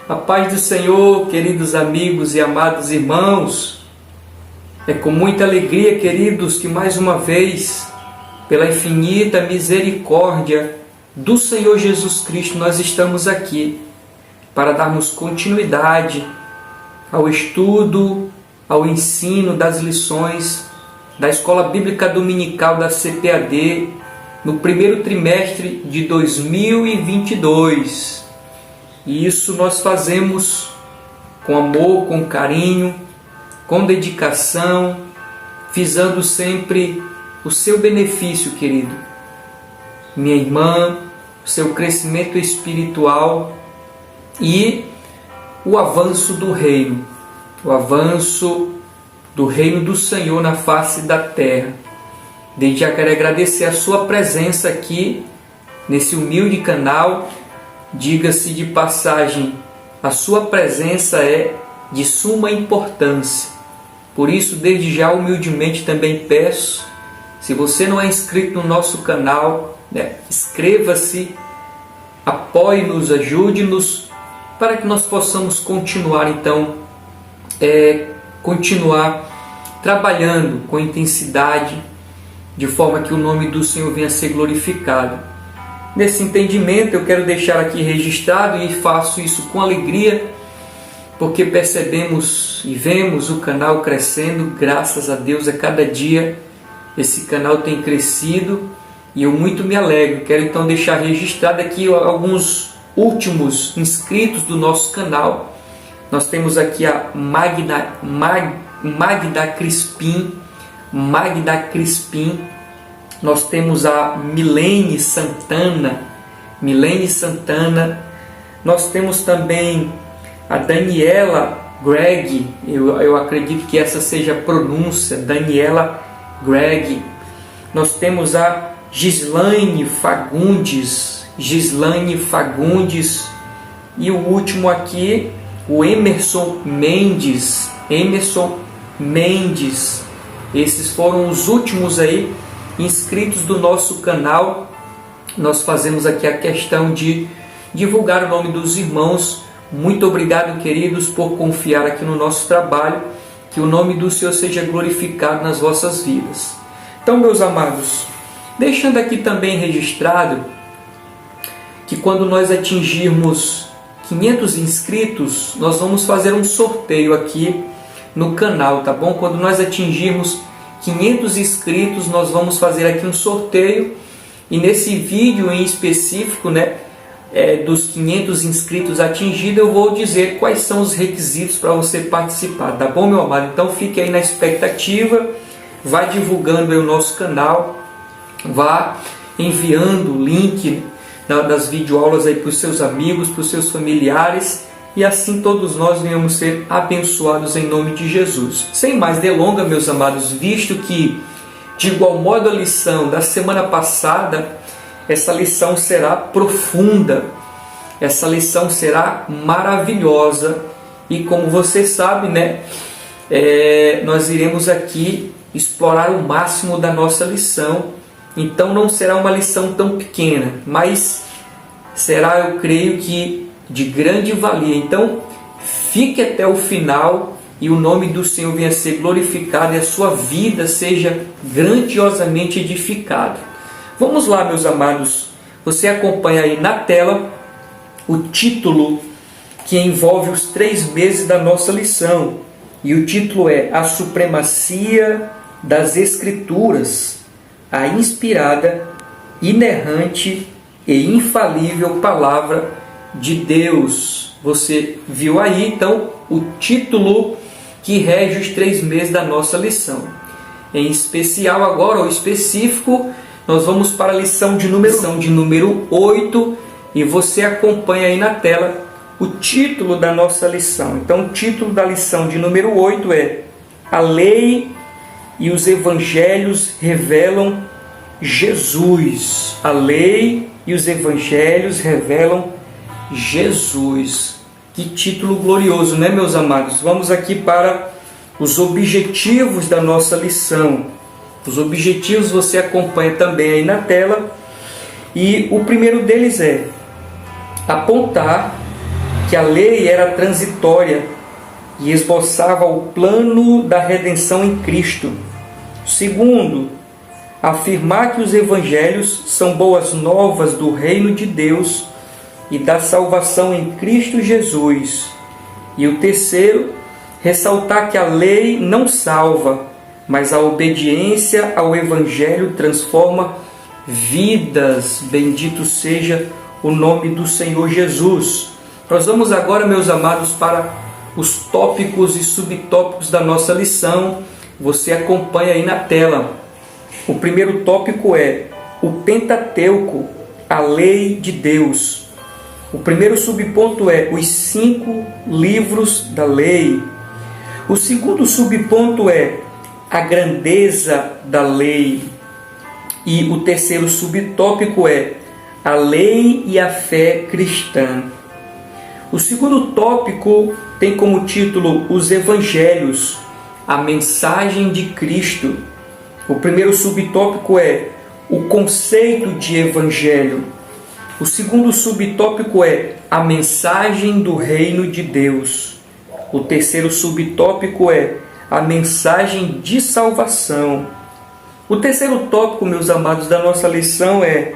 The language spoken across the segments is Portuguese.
A paz do Senhor, queridos amigos e amados irmãos. É com muita alegria, queridos, que mais uma vez, pela infinita misericórdia do Senhor Jesus Cristo, nós estamos aqui para darmos continuidade ao estudo, ao ensino das lições da Escola Bíblica Dominical da CPAD no primeiro trimestre de 2022. E isso nós fazemos com amor, com carinho, com dedicação, visando sempre o seu benefício, querido. Minha irmã, o seu crescimento espiritual e o avanço do reino do Senhor na face da terra. Desde já quero agradecer a sua presença aqui nesse humilde canal. Diga-se de passagem, a sua presença é de suma importância. Por isso, desde já, humildemente também peço, se você não é inscrito no nosso canal, inscreva-se, apoie-nos, ajude-nos, para que nós possamos continuar, continuar trabalhando com intensidade, de forma que o nome do Senhor venha a ser glorificado. Nesse entendimento, eu quero deixar aqui registrado, e faço isso com alegria, porque percebemos e vemos o canal crescendo, graças a Deus, a cada dia esse canal tem crescido e eu muito me alegro. Quero então deixar registrado aqui alguns últimos inscritos do nosso canal. Nós temos aqui a Magda Crispim, nós temos a Milene Santana, nós temos também a Daniela Greg, eu acredito que essa seja a pronúncia, Daniela Greg. Nós temos a Gislaine Fagundes, e o último aqui, o Emerson Mendes. Esses foram os últimos aí inscritos do nosso canal. Nós fazemos aqui a questão de divulgar o nome dos irmãos. Muito obrigado, queridos, por confiar aqui no nosso trabalho. Que o nome do Senhor seja glorificado nas vossas vidas. Então, meus amados, deixando aqui também registrado que quando nós atingirmos 500 inscritos, nós vamos fazer um sorteio aqui no canal, tá bom? Quando nós atingirmos 500 inscritos, nós vamos fazer aqui um sorteio, e nesse vídeo em específico, dos 500 inscritos atingidos, eu vou dizer quais são os requisitos para você participar, tá bom, meu amado? Então fique aí na expectativa, vá divulgando aí o nosso canal, vá enviando o link das videoaulas aí para os seus amigos, para os seus familiares, e assim todos nós venhamos ser abençoados em nome de Jesus. Sem mais delongas, meus amados, visto que de igual modo a lição da semana passada, essa lição será profunda, essa lição será maravilhosa, e como você sabe, nós iremos aqui explorar o máximo da nossa lição. Então não será uma lição tão pequena, mas será, eu creio que, de grande valia. Então fique até o final e o nome do Senhor venha a ser glorificado e a sua vida seja grandiosamente edificada. Vamos lá, meus amados, você acompanha aí na tela o título que envolve os 3 meses da nossa lição, e o título é A Supremacia das Escrituras, a inspirada, inerrante e infalível Palavra de Deus. Você viu aí então o título que rege os 3 meses da nossa lição. Em especial agora, ou específico, nós vamos para a lição de número 8, e você acompanha aí na tela o título da nossa lição. Então o título da lição de número 8 é A Lei e os Evangelhos Revelam Jesus. A Lei e os Evangelhos revelam Jesus. Que título glorioso, meus amados? Vamos aqui para os objetivos da nossa lição. Os objetivos você acompanha também aí na tela. E o primeiro deles é apontar que a lei era transitória e esboçava o plano da redenção em Cristo. Segundo, afirmar que os evangelhos são boas novas do reino de Deus e da salvação em Cristo Jesus. E o terceiro, ressaltar que a lei não salva, mas a obediência ao evangelho transforma vidas. Bendito seja o nome do Senhor Jesus. Nós vamos agora, meus amados, para os tópicos e subtópicos da nossa lição. Você acompanha aí na tela. O primeiro tópico é o Pentateuco, a lei de Deus. O primeiro subponto é os 5 livros da lei. O segundo subponto é a grandeza da lei. E o terceiro subtópico é a lei e a fé cristã. O segundo tópico tem como título os evangelhos, a mensagem de Cristo. O primeiro subtópico é o conceito de evangelho. O segundo subtópico é a mensagem do reino de Deus. O terceiro subtópico é a mensagem de salvação. O terceiro tópico, meus amados, da nossa lição é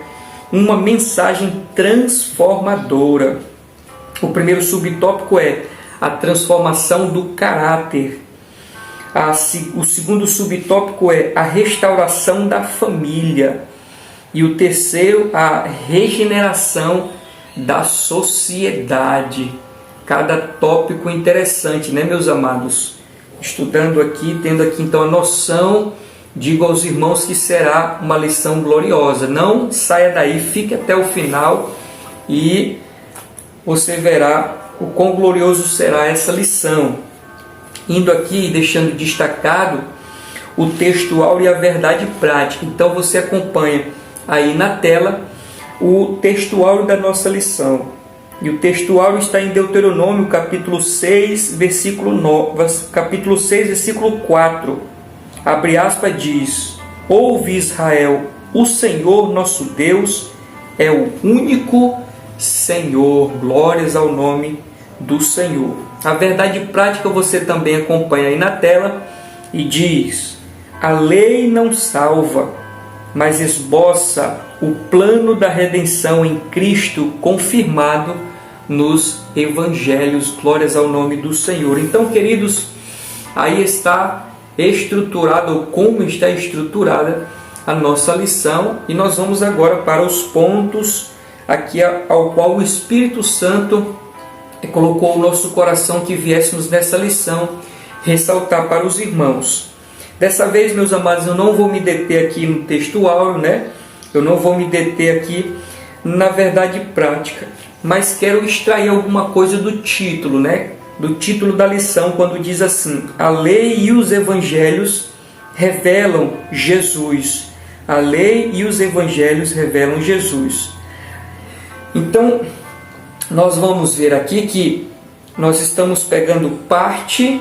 uma mensagem transformadora. O primeiro subtópico é a transformação do caráter. O segundo subtópico é a restauração da família. E o terceiro, a regeneração da sociedade. Cada tópico interessante, né, meus amados? Estudando aqui, tendo aqui então a noção, digo aos irmãos que será uma lição gloriosa. Não saia daí, fique até o final e você verá o quão glorioso será essa lição. Indo aqui e deixando destacado o textual e a verdade prática. Então você acompanha aí na tela o textual da nossa lição. E o textual está em Deuteronômio, capítulo 6, versículo 4. Abre aspas, diz: Ouve, Israel, o Senhor nosso Deus é o único Senhor. Glórias ao nome do Senhor. A verdade prática você também acompanha aí na tela e diz: a lei não salva, mas esboça o plano da redenção em Cristo confirmado nos evangelhos. Glórias ao nome do Senhor. Então, queridos, aí está estruturado, ou como está estruturada a nossa lição, e nós vamos agora para os pontos aqui ao qual o Espírito Santo colocou o nosso coração que viéssemos nessa lição ressaltar para os irmãos. Dessa vez, meus amados, eu não vou me deter aqui no textual, né? Eu não vou me deter aqui na verdade prática, mas quero extrair alguma coisa do título, né? Do título da lição, quando diz assim: a lei e os evangelhos revelam Jesus. A lei e os evangelhos revelam Jesus. Então, nós vamos ver aqui que nós estamos pegando parte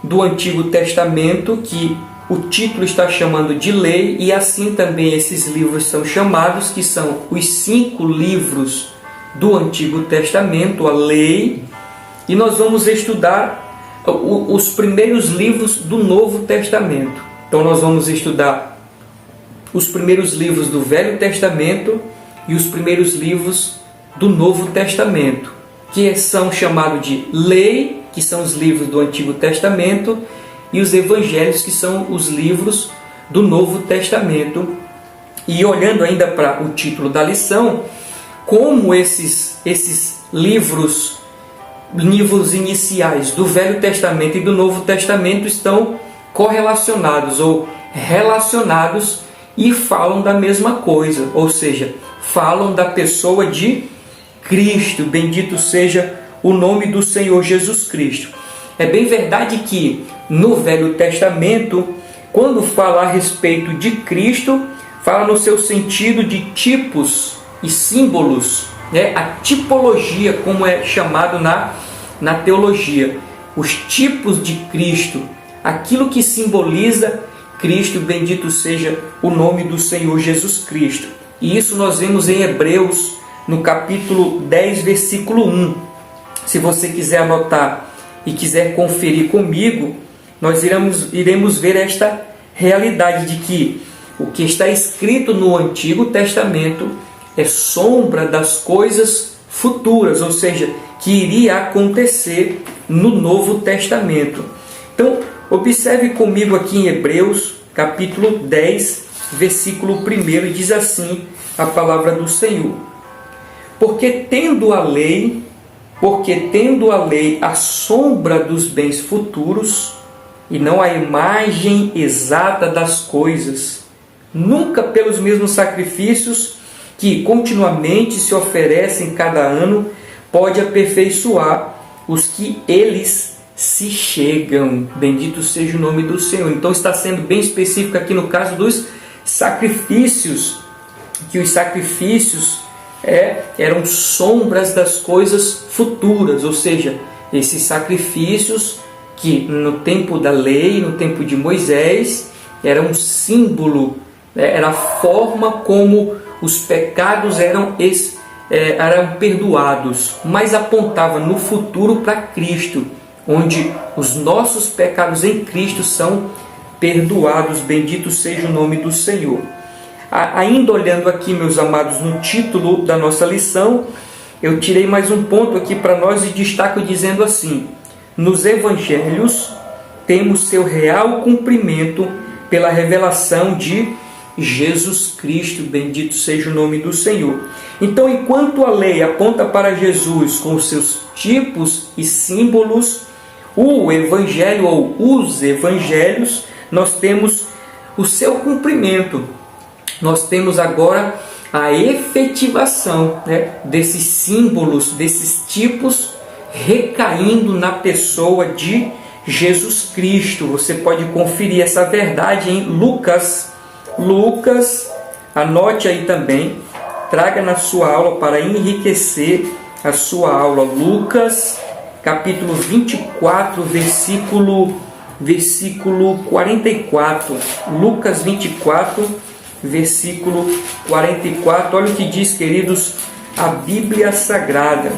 do Antigo Testamento, que o título está chamando de lei, e assim também esses livros são chamados, que são os 5 livros do Antigo Testamento, a lei, e nós vamos estudar os primeiros livros do Novo Testamento. Então nós vamos estudar os primeiros livros do Velho Testamento e os primeiros livros do Novo Testamento, que são chamados de lei, que são os livros do Antigo Testamento, e os evangelhos, que são os livros do Novo Testamento. E olhando ainda para o título da lição, como esses livros iniciais do Velho Testamento e do Novo Testamento estão correlacionados ou relacionados e falam da mesma coisa, ou seja, falam da pessoa de Cristo. Bendito seja o nome do Senhor Jesus Cristo. É bem verdade que no Velho Testamento, quando fala a respeito de Cristo, fala no seu sentido de tipos e símbolos, né? A tipologia, como é chamado na teologia, os tipos de Cristo, aquilo que simboliza Cristo. Bendito seja o nome do Senhor Jesus Cristo. E isso nós vemos em Hebreus, no capítulo 10, versículo 1. se você quiser anotar e quiser conferir comigo, nós iremos ver esta realidade de que o que está escrito no Antigo Testamento é sombra das coisas futuras, ou seja, que iria acontecer no Novo Testamento. Então, observe comigo aqui em Hebreus, capítulo 10, versículo 1, diz assim a palavra do Senhor. Porque tendo a lei a sombra dos bens futuros, e não a imagem exata das coisas, nunca pelos mesmos sacrifícios que continuamente se oferecem cada ano, pode aperfeiçoar os que eles se chegam. Bendito seja o nome do Senhor. Então está sendo bem específico aqui no caso dos sacrifícios, que os sacrifícios eram sombras das coisas futuras, ou seja, esses sacrifícios que no tempo da lei, no tempo de Moisés, era um símbolo, era a forma como os pecados eram perdoados, mas apontava no futuro para Cristo, onde os nossos pecados em Cristo são perdoados. Bendito seja o nome do Senhor. Ainda olhando aqui, meus amados, no título da nossa lição, eu tirei mais um ponto aqui para nós e destaco dizendo assim: nos evangelhos temos seu real cumprimento pela revelação de Jesus Cristo. Bendito seja o nome do Senhor. Então, enquanto a lei aponta para Jesus com os seus tipos e símbolos, o evangelho ou os evangelhos, nós temos o seu cumprimento. Nós temos agora a efetivação, desses símbolos, desses tipos, recaindo na pessoa de Jesus Cristo. Você pode conferir essa verdade em Lucas, anote aí também, traga na sua aula para enriquecer a sua aula. Lucas, capítulo 24, versículo 44. Lucas 24, versículo 44. Olha o que diz, queridos, a Bíblia Sagrada.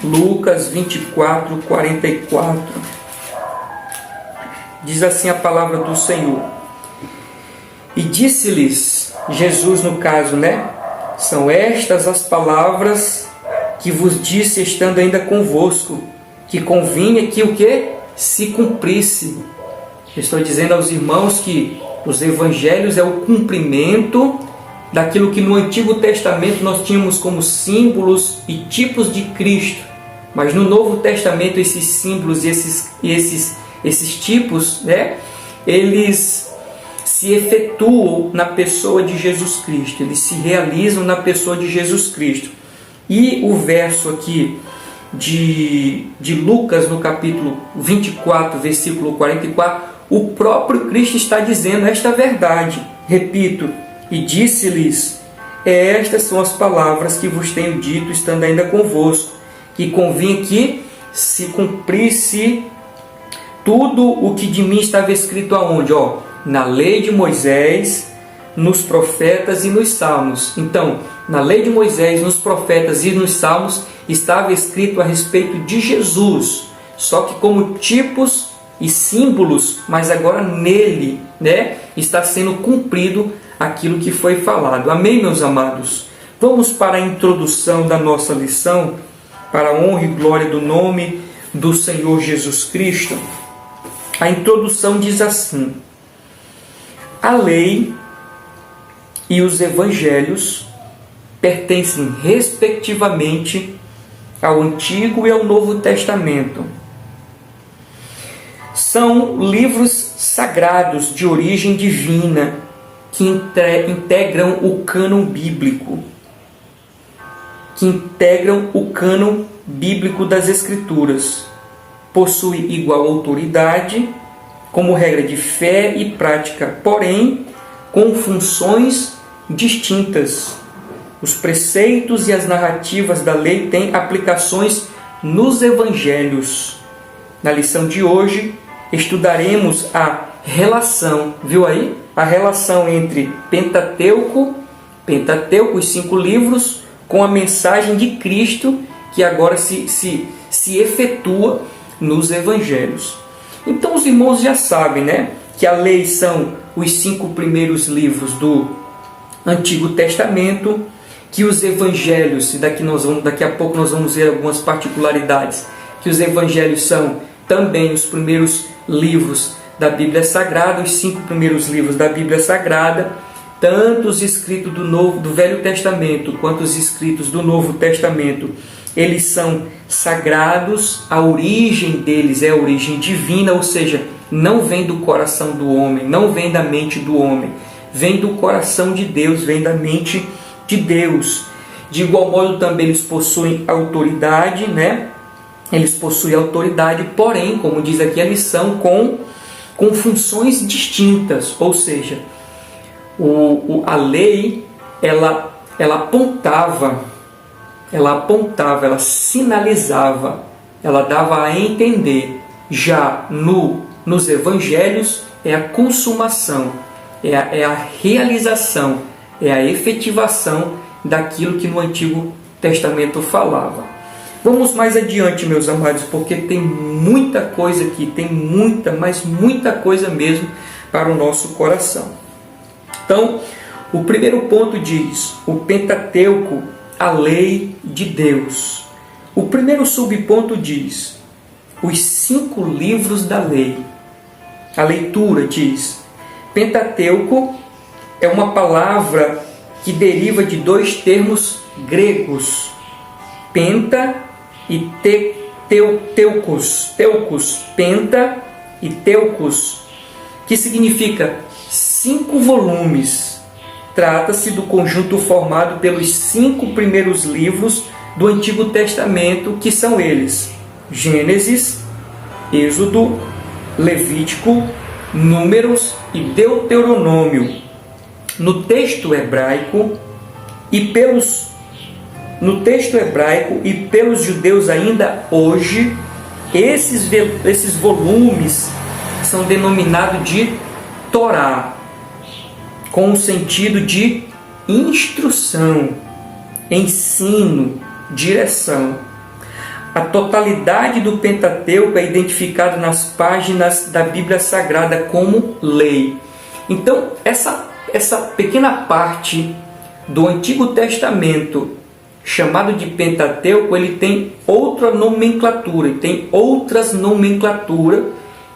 Lucas 24, 44. Diz assim a palavra do Senhor. E disse-lhes, Jesus no caso, são estas as palavras que vos disse estando ainda convosco, que convinha que o que? Se cumprisse. Estou dizendo aos irmãos que os evangelhos é o cumprimento daquilo que no Antigo Testamento nós tínhamos como símbolos e tipos de Cristo. Mas no Novo Testamento esses símbolos e esses tipos, eles se efetuam na pessoa de Jesus Cristo, eles se realizam na pessoa de Jesus Cristo. E o verso aqui de Lucas, no capítulo 24, versículo 44, o próprio Cristo está dizendo esta verdade. Repito, e disse-lhes, estas são as palavras que vos tenho dito, estando ainda convosco, que convinha que se cumprisse tudo o que de mim estava escrito aonde? Na lei de Moisés, nos profetas e nos salmos. Então, na lei de Moisés, nos profetas e nos salmos, estava escrito a respeito de Jesus, só que como tipos e símbolos, mas agora nele, está sendo cumprido aquilo que foi falado. Amém, meus amados? Vamos para a introdução da nossa lição, para a honra e glória do nome do Senhor Jesus Cristo. A introdução diz assim: a lei e os evangelhos pertencem respectivamente ao Antigo e ao Novo Testamento. São livros sagrados de origem divina que integram o cânon bíblico, das Escrituras. Possui igual autoridade como regra de fé e prática, porém com funções distintas. Os preceitos e as narrativas da lei têm aplicações nos evangelhos. Na lição de hoje, estudaremos a relação, viu aí? A relação entre Pentateuco, os 5 livros, com a mensagem de Cristo, que agora se efetua nos evangelhos. Então os irmãos já sabem, né, que a lei são os 5 primeiros livros do Antigo Testamento, que os evangelhos, e daqui a pouco nós vamos ver algumas particularidades, que os evangelhos são também os primeiros livros da Bíblia Sagrada, os 5 primeiros livros da Bíblia Sagrada, tanto os escritos do Velho Testamento quanto os escritos do Novo Testamento, eles são sagrados, a origem deles é a origem divina, ou seja, não vem do coração do homem, não vem da mente do homem, vem do coração de Deus, vem da mente de Deus. De igual modo também eles possuem autoridade, né? Eles possuem autoridade, porém, como diz aqui a lição, com funções distintas, ou seja, a lei ela apontava, ela sinalizava, ela dava a entender. Já nos evangelhos é a consumação, é a realização, é a efetivação daquilo que no Antigo Testamento falava. Vamos mais adiante, meus amados, porque tem muita coisa aqui, tem muita, mas muita coisa mesmo para o nosso coração. Então, o primeiro ponto diz: o Pentateuco, a lei de Deus. O primeiro subponto diz: os 5 livros da lei. A leitura diz: Pentateuco é uma palavra que deriva de 2 termos gregos, penta e teucos, penta e teucos, que significa 5 volumes. Trata-se do conjunto formado pelos 5 primeiros livros do Antigo Testamento, que são eles: Gênesis, Êxodo, Levítico, Números e Deuteronômio. No texto hebraico e pelos judeus ainda hoje, esses volumes são denominados de Torá, com o sentido de instrução, ensino, direção. A totalidade do Pentateuco é identificada nas páginas da Bíblia Sagrada como lei. Então, essa pequena parte do Antigo Testamento, chamado de Pentateuco, ele tem outra nomenclatura, tem outras nomenclaturas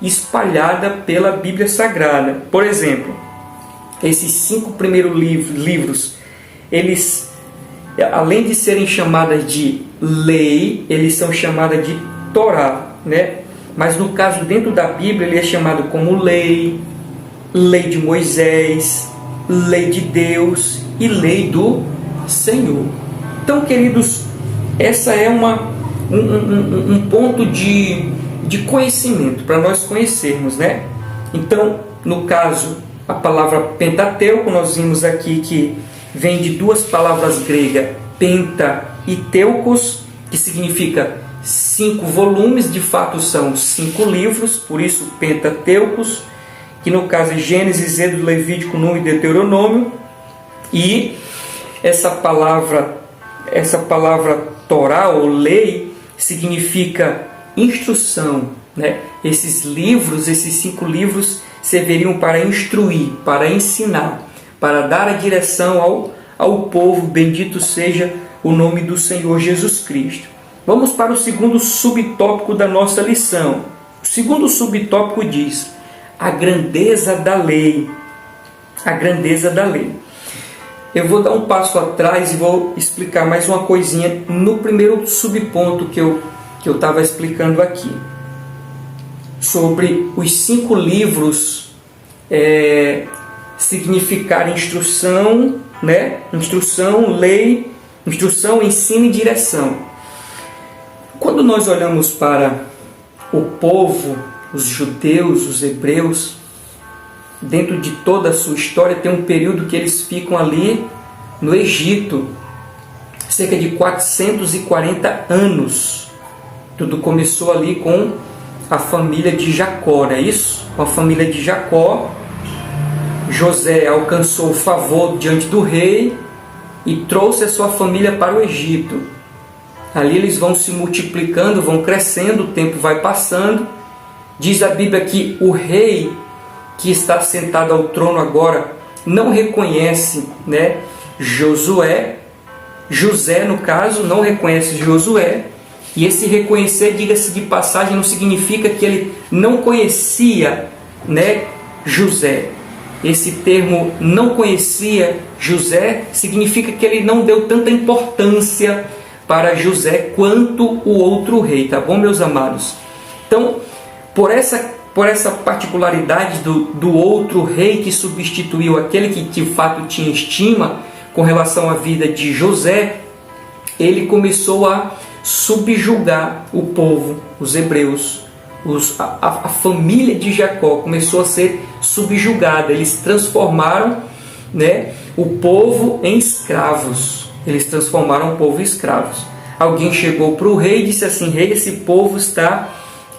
espalhadas pela Bíblia Sagrada. Por exemplo, esses 5 primeiros livros, eles, além de serem chamadas de lei, eles são chamadas de Torá, né? Mas no caso, dentro da Bíblia, ele é chamado como lei, lei de Moisés, lei de Deus e lei do Senhor. Então, queridos, essa é um ponto de conhecimento para nós conhecermos, né? Então, no caso, a palavra Pentateuco, nós vimos aqui que vem de 2 palavras gregas, penta e teucos, que significa 5 volumes, de fato são 5 livros, por isso Pentateucos, que no caso é Gênesis, Êxodo, Levítico, Número e Deuteronômio. E essa palavra Torá ou lei significa instrução, né? Esses livros, esses 5 livros serviriam para instruir, para ensinar, para dar a direção ao povo. Bendito seja o nome do Senhor Jesus Cristo. Vamos para o segundo subtópico da nossa lição. O segundo subtópico diz: a grandeza da lei. A grandeza da lei. Eu vou dar um passo atrás e vou explicar mais uma coisinha no primeiro subponto que eu estava explicando aqui, sobre os 5 livros significar instrução, né? Instrução, lei, instrução, ensino e direção. Quando nós olhamos para o povo, os judeus, os hebreus, dentro de toda a sua história, tem um período que eles ficam ali no Egito, cerca de 440 anos. Tudo começou ali com a família de Jacó, não é isso? Com a família de Jacó, José alcançou o favor diante do rei e trouxe a sua família para o Egito. Ali eles vão se multiplicando, vão crescendo, o tempo vai passando. Diz a Bíblia que o rei que está sentado ao trono agora não reconhece, né, José, no caso, não reconhece Josué. E esse reconhecer, diga-se de passagem, não significa que ele não conhecia, né, José. Esse termo não conhecia José significa que ele não deu tanta importância para José quanto o outro rei, tá bom, meus amados? Então, por essa particularidade do outro rei que substituiu aquele que de fato tinha estima com relação à vida de José, ele começou a subjugar o povo, os hebreus, a família de Jacó começou a ser subjugada. Eles transformaram, né, o povo em escravos. Eles transformaram o povo em escravos. Alguém chegou para o rei e disse assim: rei, esse povo está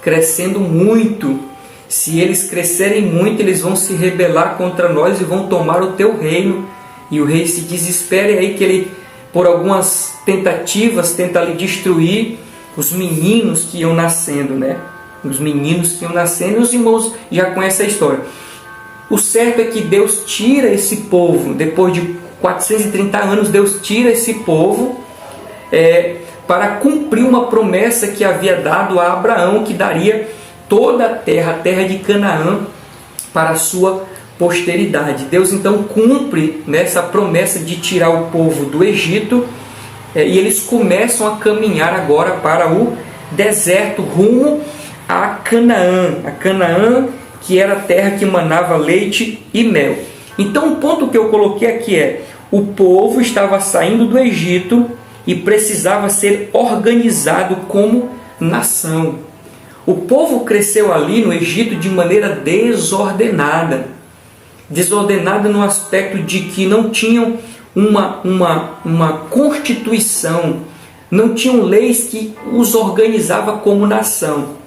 crescendo muito. Se eles crescerem muito, eles vão se rebelar contra nós e vão tomar o teu reino. E o rei se desespera, e aí que ele, por algumas tentativas, tenta ali destruir os meninos que iam nascendo, né? Os meninos que iam nascendo, e os irmãos já conhecem a história. O certo é que Deus tira esse povo, depois de 430 anos, Deus tira esse povo para cumprir uma promessa que havia dado a Abraão, que daria toda a terra de Canaã, para a sua posteridade. Deus então cumpre nessa promessa de tirar o povo do Egito, e eles começam a caminhar agora para o deserto, rumo a Canaã, que era a terra que manava leite e mel. Então o ponto que eu coloquei aqui é: o povo estava saindo do Egito e precisava ser organizado como nação. O povo cresceu ali no Egito de maneira desordenada no aspecto de que não tinham uma constituição, não tinham leis que os organizavam como nação.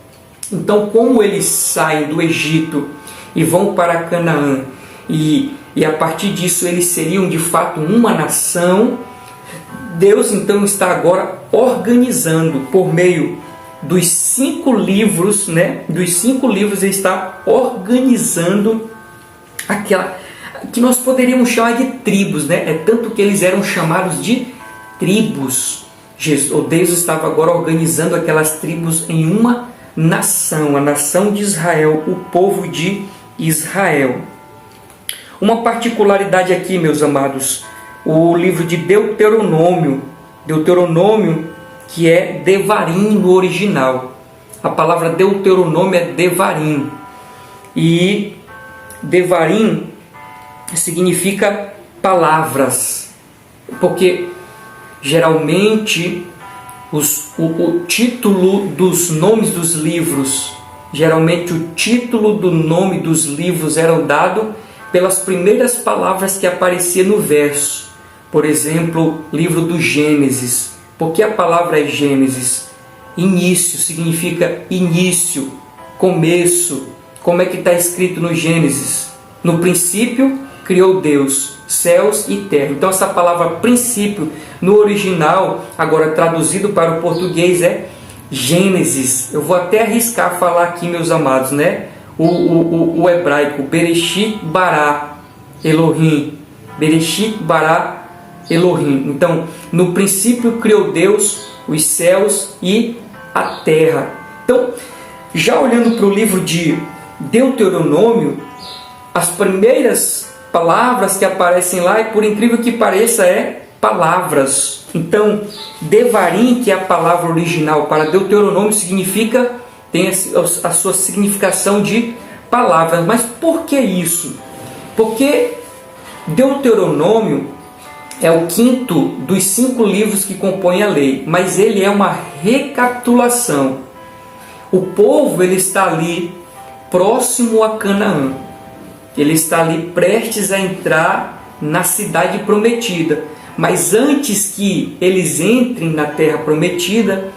Então, como eles saem do Egito e vão para Canaã, e a partir disso eles seriam de fato uma nação, Deus então está agora organizando por meio dos 5 livros, né? Dos 5 livros ele está organizando aquela que nós poderíamos chamar de tribos, né? É tanto que eles eram chamados de tribos. Deus estava agora organizando aquelas tribos em uma nação, a nação de Israel, o povo de Israel. Uma particularidade aqui, meus amados, o livro de Deuteronômio, que é Devarim no original. A palavra Deuteronômio é Devarim. E Devarim significa palavras, porque geralmente o título dos nomes dos livros, geralmente o título do nome dos livros era dado pelas primeiras palavras que apareciam no verso. Por exemplo, livro do Gênesis. Por que a palavra é Gênesis? Início significa início, começo. Como é que está escrito no Gênesis? No princípio criou Deus céus e terra. Então essa palavra princípio no original, agora traduzido para o português, é Gênesis. Eu vou até arriscar falar aqui, meus amados, né? O hebraico, Bereshit bara Elohim. Bereshit bara Elohim. Então, no princípio criou Deus os céus e a terra. Então, já olhando para o livro de Deuteronômio, as primeiras palavras que aparecem lá, e por incrível que pareça, é palavras. Então, Devarim, que é a palavra original para Deuteronômio, tem a sua significação de palavras. Mas por que isso? Porque Deuteronômio é o 5º dos 5 livros que compõem a lei, mas ele é uma recapitulação. O povo ele está ali próximo a Canaã. Ele está ali prestes a entrar na cidade prometida. Mas antes que eles entrem na terra prometida,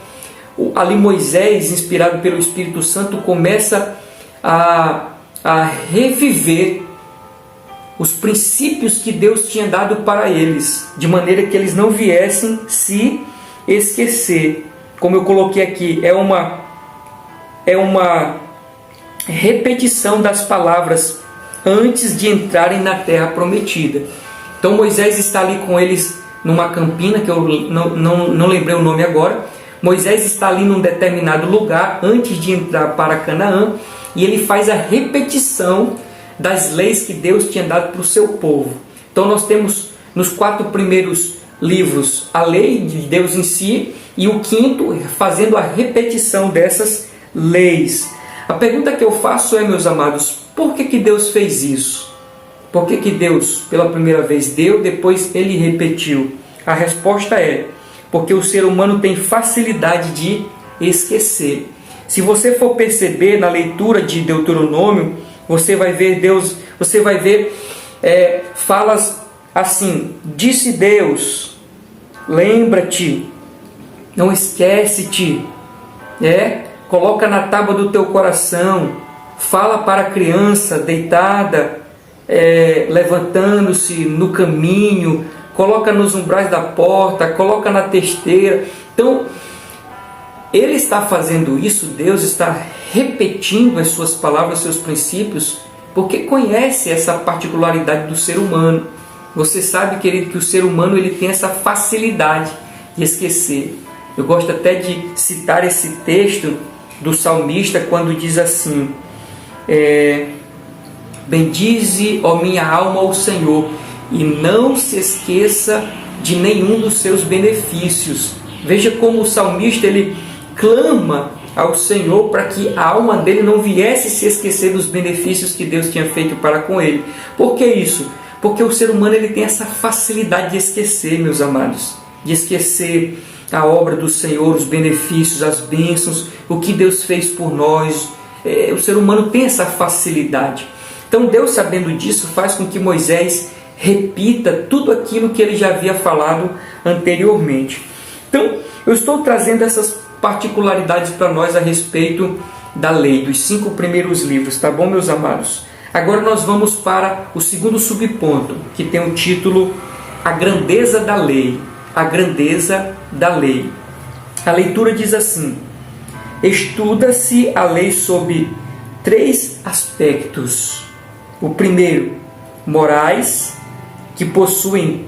ali Moisés, inspirado pelo Espírito Santo, começa a reviver os princípios que Deus tinha dado para eles, de maneira que eles não viessem se esquecer. Como eu coloquei aqui, é uma repetição das palavras antes de entrarem na terra prometida. Então Moisés está ali com eles numa campina, que eu não lembrei o nome agora. Moisés está ali num determinado lugar antes de entrar para Canaã, e ele faz a repetição das leis que Deus tinha dado para o seu povo. Então nós temos nos 4 primeiros livros a lei de Deus em si, e o 5º fazendo a repetição dessas leis. A pergunta que eu faço é, meus amados, por que Deus fez isso? Por que Deus, pela primeira vez, deu, depois ele repetiu? A resposta é, porque o ser humano tem facilidade de esquecer. Se você for perceber na leitura de Deuteronômio, você vai ver falas assim: disse Deus, lembra-te, não esquece-te, coloca na tábua do teu coração, fala para a criança deitada, levantando-se no caminho, coloca nos umbrais da porta, coloca na testeira. Então, ele está fazendo isso, Deus está repetindo as suas palavras, os seus princípios, porque conhece essa particularidade do ser humano. Você sabe, querido, que o ser humano ele tem essa facilidade de esquecer. Eu gosto até de citar esse texto do salmista quando diz assim: bendize, ó minha alma, ao Senhor, e não se esqueça de nenhum dos seus benefícios. Veja como o salmista ele clama ao Senhor para que a alma dele não viesse se esquecer dos benefícios que Deus tinha feito para com ele. Por que isso? Porque o ser humano ele tem essa facilidade de esquecer, meus amados, de esquecer a obra do Senhor, os benefícios, as bênçãos, o que Deus fez por nós. O ser humano tem essa facilidade. Então Deus, sabendo disso, faz com que Moisés repita tudo aquilo que ele já havia falado anteriormente. Então, eu estou trazendo essas particularidades para nós a respeito da lei, dos 5 primeiros livros, tá bom, meus amados? Agora nós vamos para o segundo subponto, que tem o título A Grandeza da Lei. A grandeza da lei. A leitura diz assim: estuda-se a lei sob 3 aspectos. O primeiro, morais, que possuem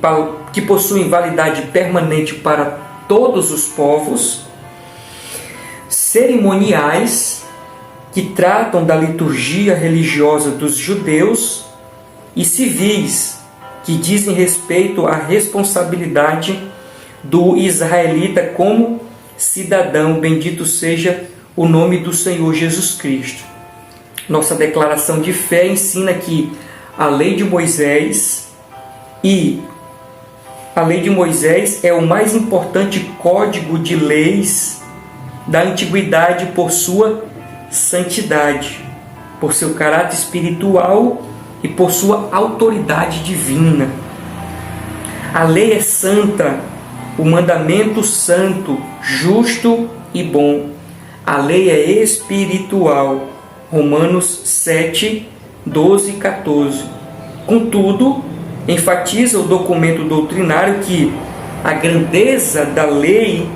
validade permanente para todos os povos. Cerimoniais, que tratam da liturgia religiosa dos judeus. E civis, que dizem respeito à responsabilidade do israelita como cidadão. Bendito seja o nome do Senhor Jesus Cristo. Nossa declaração de fé ensina que a lei de Moisés é o mais importante código de leis da antiguidade por sua santidade, por seu caráter espiritual e por sua autoridade divina. A lei é santa, o mandamento santo, justo e bom. A lei é espiritual. Romanos 7, 12 e 14. Contudo, enfatiza o documento doutrinário que a grandeza da lei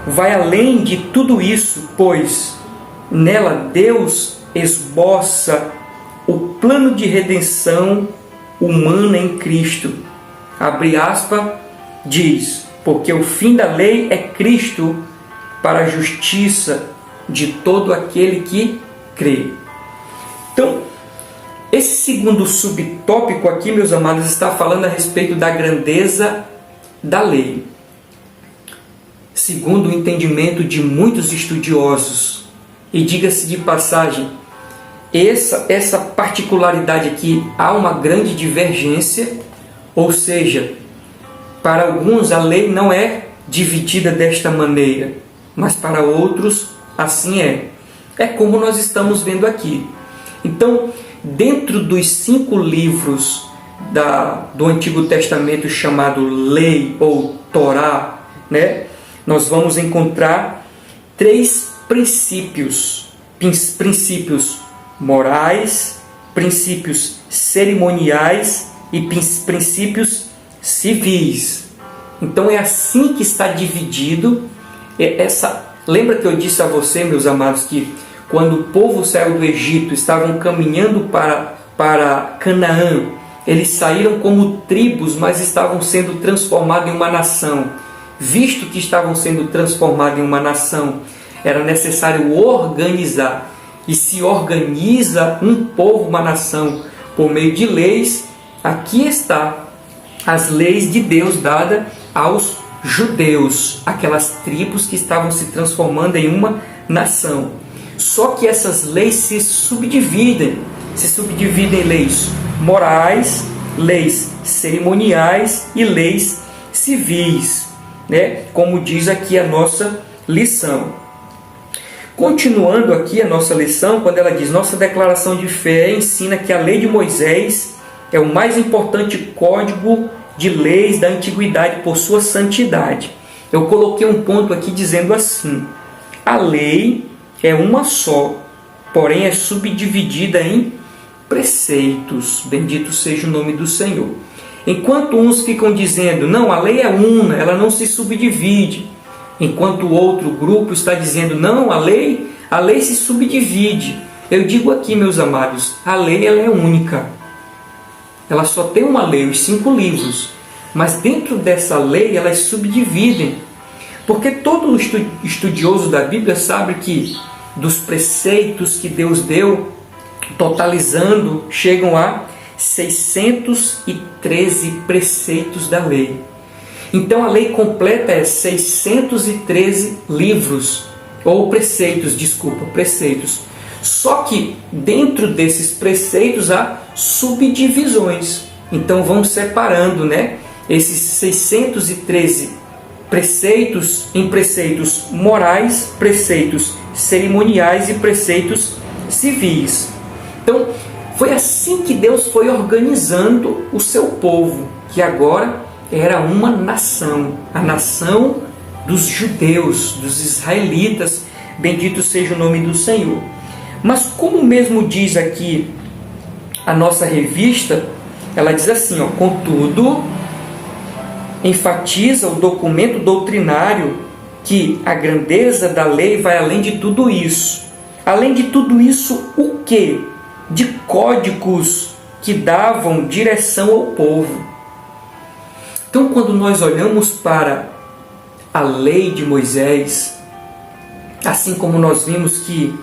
vai além de tudo isso, pois nela Deus esboça o plano de redenção humana em Cristo. Abre aspas, diz: porque o fim da lei é Cristo para a justiça de todo aquele que crê. Então, esse segundo subtópico aqui, meus amados, está falando a respeito da grandeza da lei. Segundo o entendimento de muitos estudiosos, e diga-se de passagem, essa particularidade aqui, há uma grande divergência, ou seja, para alguns a lei não é dividida desta maneira, mas para outros assim é. É como nós estamos vendo aqui. Então, dentro dos 5 livros do Antigo Testamento chamado Lei ou Torá, nós vamos encontrar 3 princípios morais, princípios cerimoniais e princípios civis. Então é assim que está dividido. Lembra que eu disse a você, meus amados, que quando o povo saiu do Egito, estavam caminhando para Canaã, eles saíram como tribos, mas estavam sendo transformados em uma nação. Visto que estavam sendo transformados em uma nação, era necessário organizar. E se organiza um povo, uma nação, por meio de leis. Aqui está as leis de Deus dadas aos judeus, aquelas tribos que estavam se transformando em uma nação. Só que essas leis se subdividem em leis morais, leis cerimoniais e leis civis, né? Como diz aqui a nossa lição. Continuando aqui a nossa lição, quando ela diz: nossa declaração de fé ensina que a lei de Moisés é o mais importante código de leis da antiguidade por sua santidade. Eu coloquei um ponto aqui dizendo assim: a lei é uma só, porém é subdividida em preceitos. Bendito seja o nome do Senhor. Enquanto uns ficam dizendo: não, a lei é una, ela não se subdivide. Enquanto o outro grupo está dizendo: não, a lei se subdivide. Eu digo aqui, meus amados, a lei ela é única. Ela só tem uma lei, os 5 livros. Mas dentro dessa lei elas subdividem. Porque todo estudioso da Bíblia sabe que dos preceitos que Deus deu, totalizando, chegam a 613 preceitos da lei. Então a lei completa é 613 livros, ou preceitos. Só que dentro desses preceitos há subdivisões. Então vão separando, né, esses 613 preceitos em preceitos morais, preceitos cerimoniais e preceitos civis. Então foi assim que Deus foi organizando o seu povo, que agora era uma nação, a nação dos judeus, dos israelitas. Bendito seja o nome do Senhor. Mas como mesmo diz aqui a nossa revista, ela diz assim, contudo, enfatiza o documento doutrinário que a grandeza da lei vai além de tudo isso. Além de tudo isso, o quê? De códigos que davam direção ao povo. Então, quando nós olhamos para a lei de Moisés, assim como nós vimos que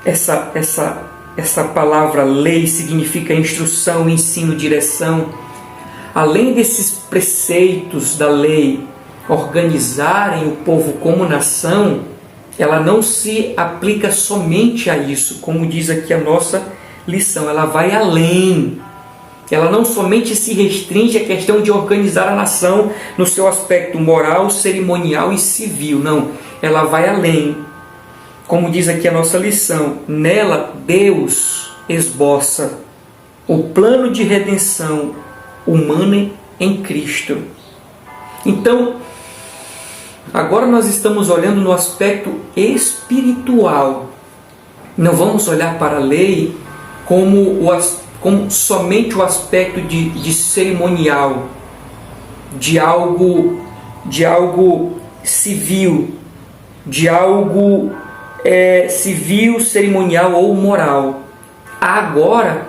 essa palavra lei significa instrução, ensino, direção, além desses preceitos da lei organizarem o povo como nação, ela não se aplica somente a isso, como diz aqui a nossa lição, ela vai além. Ela não somente se restringe à questão de organizar a nação no seu aspecto moral, cerimonial e civil. Não, ela vai além. Como diz aqui a nossa lição, nela Deus esboça o plano de redenção humana em Cristo. Então, agora nós estamos olhando no aspecto espiritual. Não vamos olhar para a lei como somente o aspecto de cerimonial, de algo civil, de algo civil, cerimonial ou moral. Há agora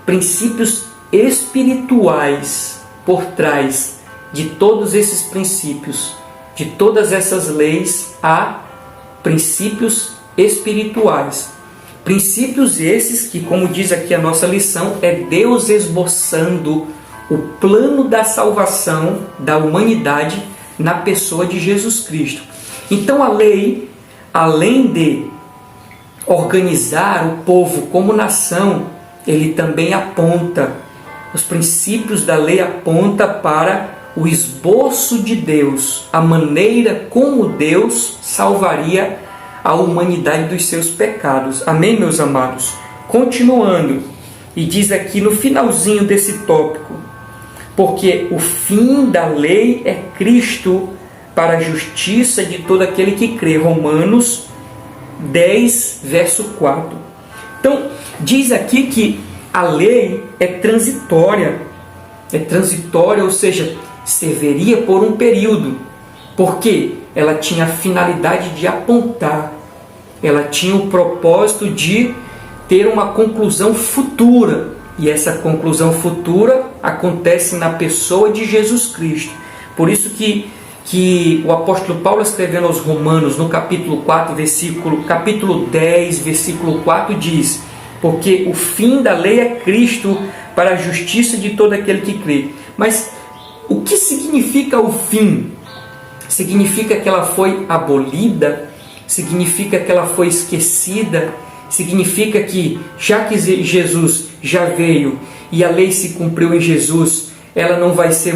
princípios espirituais por trás de todos esses princípios, de todas essas leis. Há princípios espirituais. Princípios esses que, como diz aqui a nossa lição, é Deus esboçando o plano da salvação da humanidade na pessoa de Jesus Cristo. Então a lei, além de organizar o povo como nação, ele também aponta, os princípios da lei apontam para o esboço de Deus, a maneira como Deus salvaria a humanidade dos seus pecados. Amém, meus amados? Continuando, e diz aqui no finalzinho desse tópico: porque o fim da lei é Cristo para a justiça de todo aquele que crê. Romanos 10, verso 4. Então, diz aqui que a lei é transitória, ou seja, serviria por um período, porque ela tinha a finalidade de apontar, ela tinha o propósito de ter uma conclusão futura, e essa conclusão futura acontece na pessoa de Jesus Cristo. Por isso que o apóstolo Paulo, escrevendo aos Romanos, no capítulo 10, versículo 4, diz: porque o fim da lei é Cristo para a justiça de todo aquele que crê. Mas o que significa o fim? Significa que ela foi abolida? Significa que ela foi esquecida? Significa que, já que Jesus já veio e a lei se cumpriu em Jesus, ela não vai ter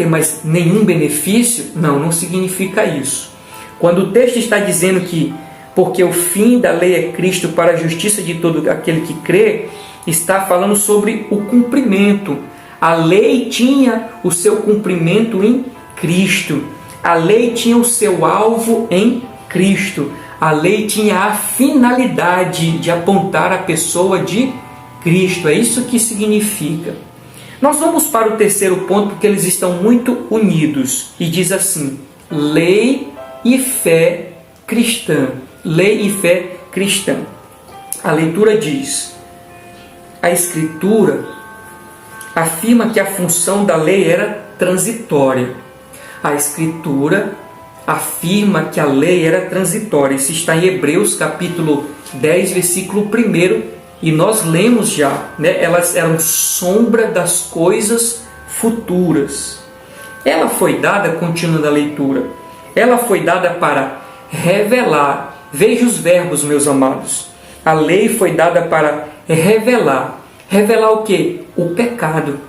mais nenhum benefício? Não, não significa isso. Quando o texto está dizendo que porque o fim da lei é Cristo para a justiça de todo aquele que crê, está falando sobre o cumprimento. A lei tinha o seu cumprimento em Cristo. A lei tinha o seu alvo em Cristo. A lei tinha a finalidade de apontar a pessoa de Cristo. É isso que significa. Nós vamos para o terceiro ponto, porque eles estão muito unidos. E diz assim: lei e fé cristã. Lei e fé cristã. A leitura diz: a Escritura afirma que a função da lei era transitória. A Escritura afirma que a lei era transitória. Isso está em Hebreus capítulo 10, versículo 1, e nós lemos já, né? Elas eram sombra das coisas futuras. Ela foi dada, continuando a leitura, ela foi dada para revelar. Veja os verbos, meus amados. A lei foi dada para revelar. Revelar o quê? O pecado.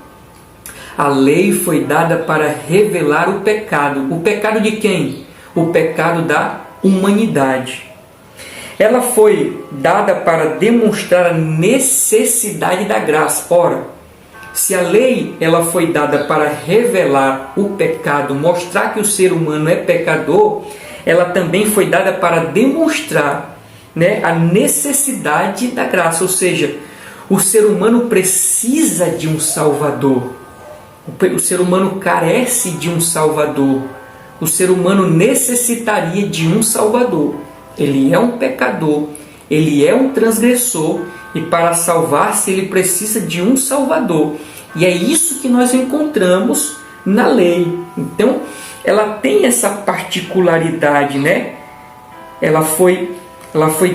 A lei foi dada para revelar o pecado. O pecado de quem? O pecado da humanidade. Ela foi dada para demonstrar a necessidade da graça. Ora, se a lei ela foi dada para revelar o pecado, mostrar que o ser humano é pecador, ela também foi dada para demonstrar, né, a necessidade da graça. Ou seja, o ser humano precisa de um Salvador. O ser humano carece de um Salvador. O ser humano necessitaria de um Salvador. Ele é um pecador, ele é um transgressor, e para salvar-se ele precisa de um Salvador. E é isso que nós encontramos na lei. Então, ela tem essa particularidade, né? Ela foi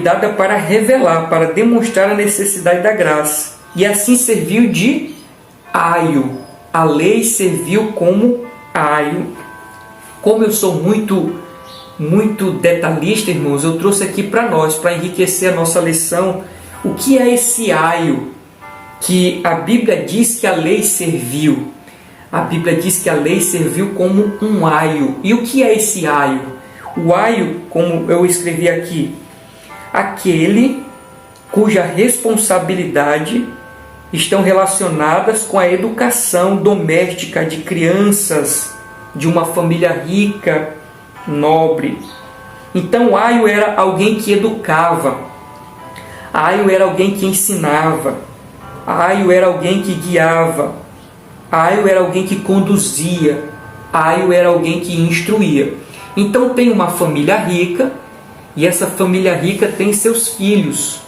dada para revelar, para demonstrar a necessidade da graça. E assim serviu de aio. A lei serviu como aio. Como eu sou muito detalhista, irmãos, eu trouxe aqui para nós, para enriquecer a nossa lição, o que é esse aio que a Bíblia diz que a lei serviu. A Bíblia diz que a lei serviu como um aio. E o que é esse aio? O aio, como eu escrevi aqui, aquele cuja responsabilidade estão relacionadas com a educação doméstica de crianças de uma família rica, nobre. Então, aio era alguém que educava, aio era alguém que ensinava, aio era alguém que guiava, aio era alguém que conduzia, aio era alguém que instruía. Então, tem uma família rica, e essa família rica tem seus filhos.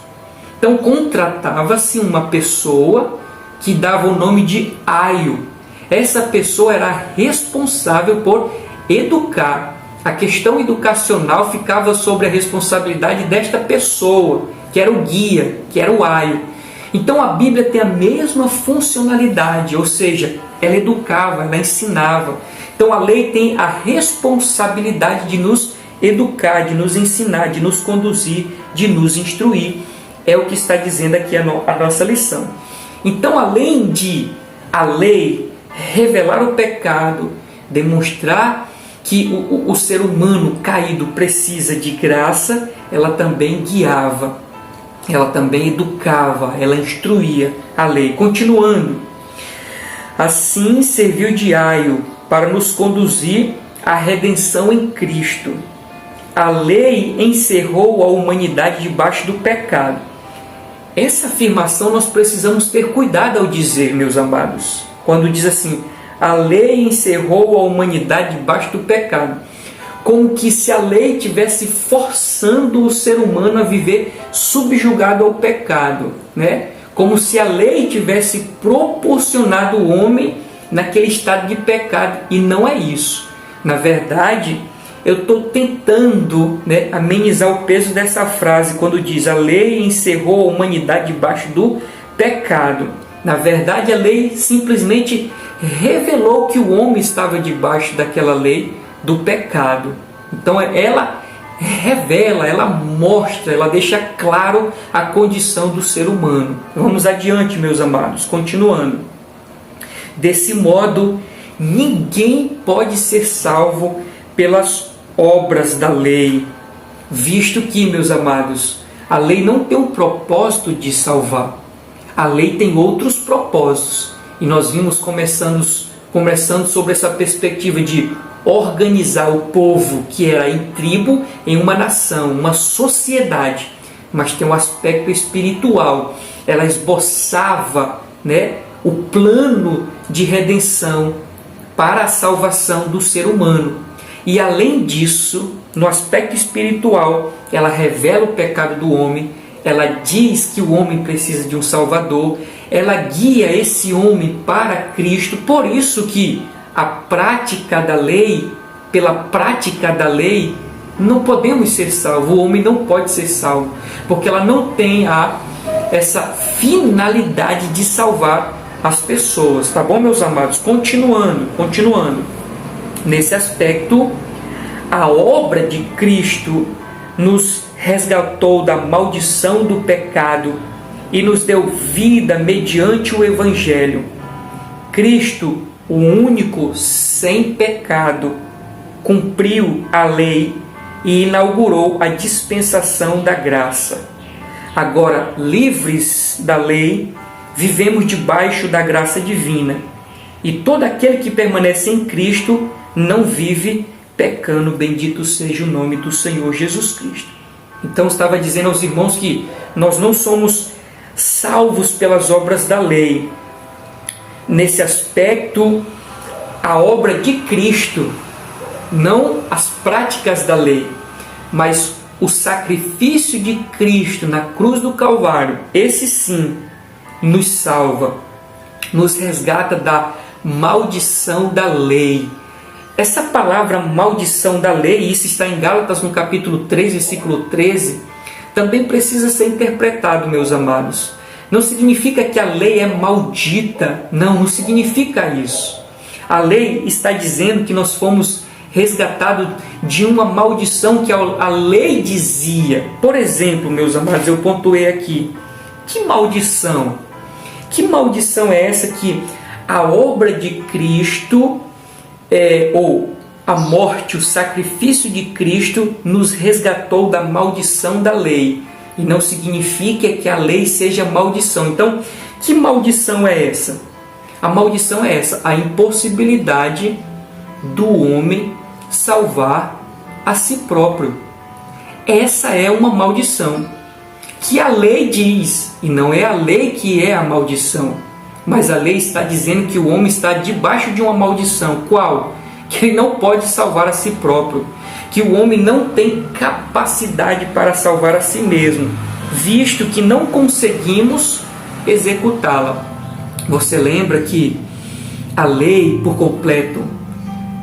Então, contratava-se uma pessoa que dava o nome de aio. Essa pessoa era responsável por educar. A questão educacional ficava sobre a responsabilidade desta pessoa, que era o guia, que era o aio. Então, a Bíblia tem a mesma funcionalidade, ou seja, ela educava, ela ensinava. Então, a lei tem a responsabilidade de nos educar, de nos ensinar, de nos conduzir, de nos instruir. É o que está dizendo aqui a nossa lição. Então, além de a lei revelar o pecado, demonstrar que o ser humano caído precisa de graça, ela também guiava, ela também educava, ela instruía a lei. Continuando, assim serviu de aio para nos conduzir à redenção em Cristo. A lei encerrou a humanidade debaixo do pecado. Essa afirmação nós precisamos ter cuidado ao dizer, meus amados. Quando diz assim, a lei encerrou a humanidade debaixo do pecado. Como que se a lei estivesse forçando o ser humano a viver subjugado ao pecado, né? Como se a lei tivesse proporcionado o homem naquele estado de pecado, e não é isso. Na verdade, eu estou tentando, né, amenizar o peso dessa frase quando diz a lei encerrou a humanidade debaixo do pecado. Na verdade, a lei simplesmente revelou que o homem estava debaixo daquela lei do pecado. Então ela revela, ela mostra, ela deixa claro a condição do ser humano. Vamos adiante, meus amados, continuando. Desse modo, ninguém pode ser salvo pelas obras da lei, visto que, meus amados, a lei não tem um propósito de salvar. A lei tem outros propósitos. E nós vimos conversando sobre essa perspectiva de organizar o povo que era em tribo, em uma nação, uma sociedade. Mas tem um aspecto espiritual. Ela esboçava, né, o plano de redenção para a salvação do ser humano. E além disso, no aspecto espiritual, ela revela o pecado do homem, ela diz que o homem precisa de um Salvador, ela guia esse homem para Cristo. Por isso que a prática da lei, pela prática da lei, não podemos ser salvos, o homem não pode ser salvo, porque ela não tem essa finalidade de salvar as pessoas, tá bom, meus amados? Continuando. Nesse aspecto, a obra de Cristo nos resgatou da maldição do pecado e nos deu vida mediante o Evangelho. Cristo, o único sem pecado, cumpriu a lei e inaugurou a dispensação da graça. Agora, livres da lei, vivemos debaixo da graça divina. E todo aquele que permanece em Cristo não vive pecando. Bendito seja o nome do Senhor Jesus Cristo. Então, estava dizendo aos irmãos que nós não somos salvos pelas obras da lei. Nesse aspecto, a obra de Cristo, não as práticas da lei, mas o sacrifício de Cristo na cruz do Calvário, esse sim nos salva, nos resgata da maldição da lei. Essa palavra maldição da lei, isso está em Gálatas no capítulo 3, versículo 13, também precisa ser interpretado, meus amados. Não significa que a lei é maldita, não significa isso. A lei está dizendo que nós fomos resgatados de uma maldição que a lei dizia. Por exemplo, meus amados, eu pontuei aqui. Que maldição? Que maldição é essa que a obra de Cristo, ou a morte, o sacrifício de Cristo, nos resgatou da maldição da lei? E não significa que a lei seja maldição. Então, que maldição é essa? A maldição é essa, a impossibilidade do homem salvar a si próprio. Essa é uma maldição que a lei diz, e não é a lei que é a maldição, mas a lei está dizendo que o homem está debaixo de uma maldição. Qual? Que ele não pode salvar a si próprio, que o homem não tem capacidade para salvar a si mesmo, visto que não conseguimos executá-la. Você lembra que a lei por completo,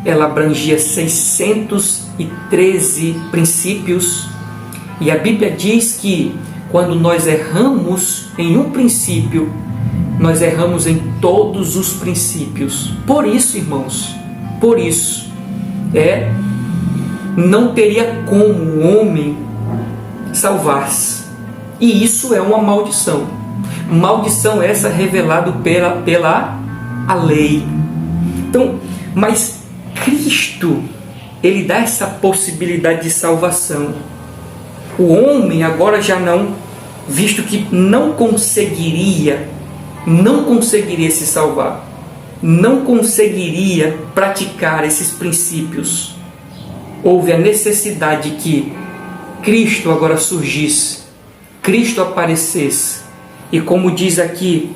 ela abrangia 613 princípios, e a Bíblia diz que quando nós erramos em um princípio, nós erramos em todos os princípios. Por isso, irmãos, não teria como o homem salvar-se. E isso é uma maldição. Maldição essa revelada pela lei. Então, mas Cristo, ele dá essa possibilidade de salvação. O homem agora já não, visto que não conseguiria se salvar, não conseguiria praticar esses princípios. Houve a necessidade que Cristo agora surgisse, Cristo aparecesse, e como diz aqui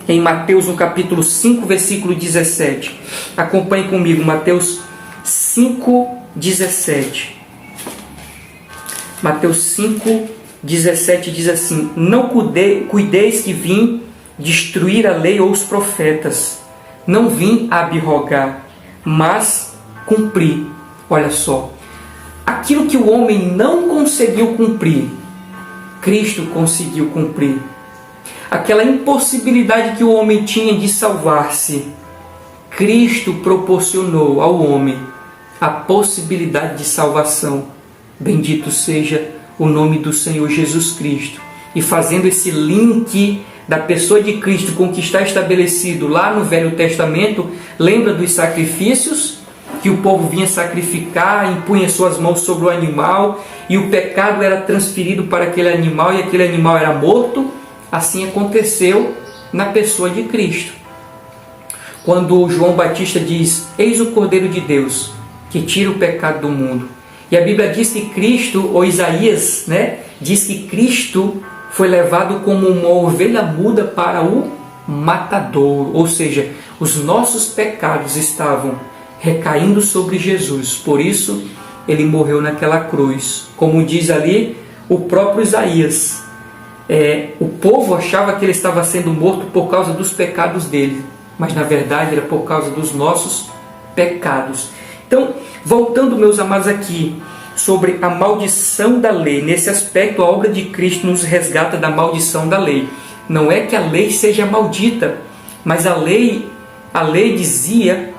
em Mateus, no capítulo 5, versículo 17. Acompanhe comigo, Mateus 5, 17. Mateus 5, 17 diz assim: não cuideis que vim destruir a lei ou os profetas. Não vim abrogar, mas cumprir. Olha só, aquilo que o homem não conseguiu cumprir, Cristo conseguiu cumprir. Aquela impossibilidade que o homem tinha de salvar-se, Cristo proporcionou ao homem a possibilidade de salvação. Bendito seja o nome do Senhor Jesus Cristo. E fazendo esse link da pessoa de Cristo com o que está estabelecido lá no Velho Testamento, lembra dos sacrifícios que o povo vinha sacrificar, impunha suas mãos sobre o animal e o pecado era transferido para aquele animal e aquele animal era morto? Assim aconteceu na pessoa de Cristo. Quando João Batista diz: eis o Cordeiro de Deus que tira o pecado do mundo. E a Bíblia diz que Cristo, ou Isaías, diz que Cristo foi levado como uma ovelha muda para o matador. Ou seja, os nossos pecados estavam recaindo sobre Jesus. Por isso, ele morreu naquela cruz. Como diz ali o próprio Isaías. O povo achava que ele estava sendo morto por causa dos pecados dele. Mas na verdade era por causa dos nossos pecados. Então, voltando, meus amados, aqui sobre a maldição da lei. Nesse aspecto, a obra de Cristo nos resgata da maldição da lei. Não é que a lei seja maldita, mas a lei dizia,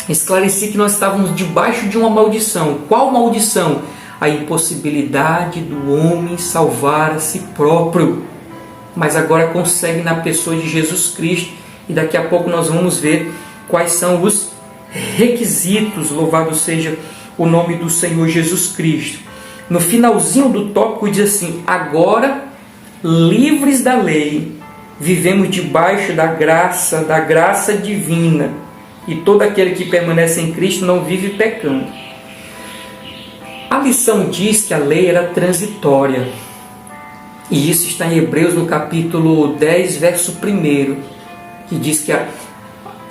esclarecia que nós estávamos debaixo de uma maldição. Qual maldição? A impossibilidade do homem salvar a si próprio. Mas agora consegue na pessoa de Jesus Cristo. E daqui a pouco nós vamos ver quais são os requisitos. Louvado seja o nome do Senhor Jesus Cristo. No finalzinho do tópico diz assim: agora, livres da lei, vivemos debaixo da graça divina, e todo aquele que permanece em Cristo não vive pecando. A lição diz que a lei era transitória, e isso está em Hebreus no capítulo 10, verso 1, que diz que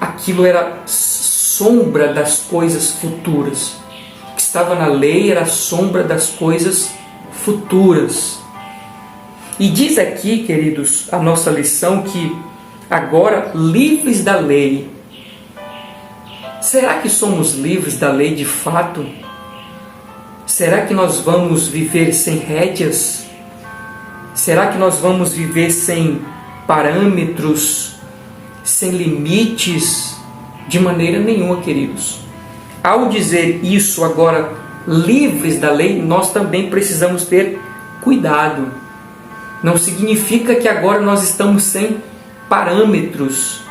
aquilo era sombra das coisas futuras. O que estava na lei era a sombra das coisas futuras. E diz aqui, queridos, a nossa lição que agora, livres da lei. Será que somos livres da lei de fato? Será que nós vamos viver sem rédeas? Será que nós vamos viver sem parâmetros, sem limites? De maneira nenhuma, queridos. Ao dizer isso agora, livres da lei, nós também precisamos ter cuidado. Não significa que agora nós estamos sem parâmetros.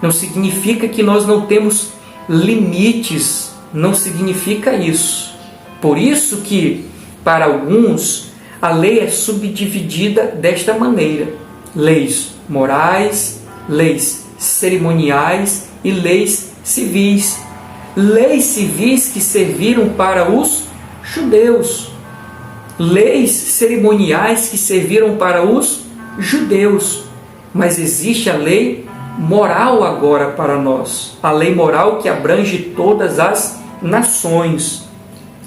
Não significa que nós não temos limites. Não significa isso. Por isso que, para alguns, a lei é subdividida desta maneira: leis morais, leis cerimoniais e leis civis. Leis civis que serviram para os judeus. Leis cerimoniais que serviram para os judeus. Mas existe a lei moral agora para nós. A lei moral que abrange todas as nações.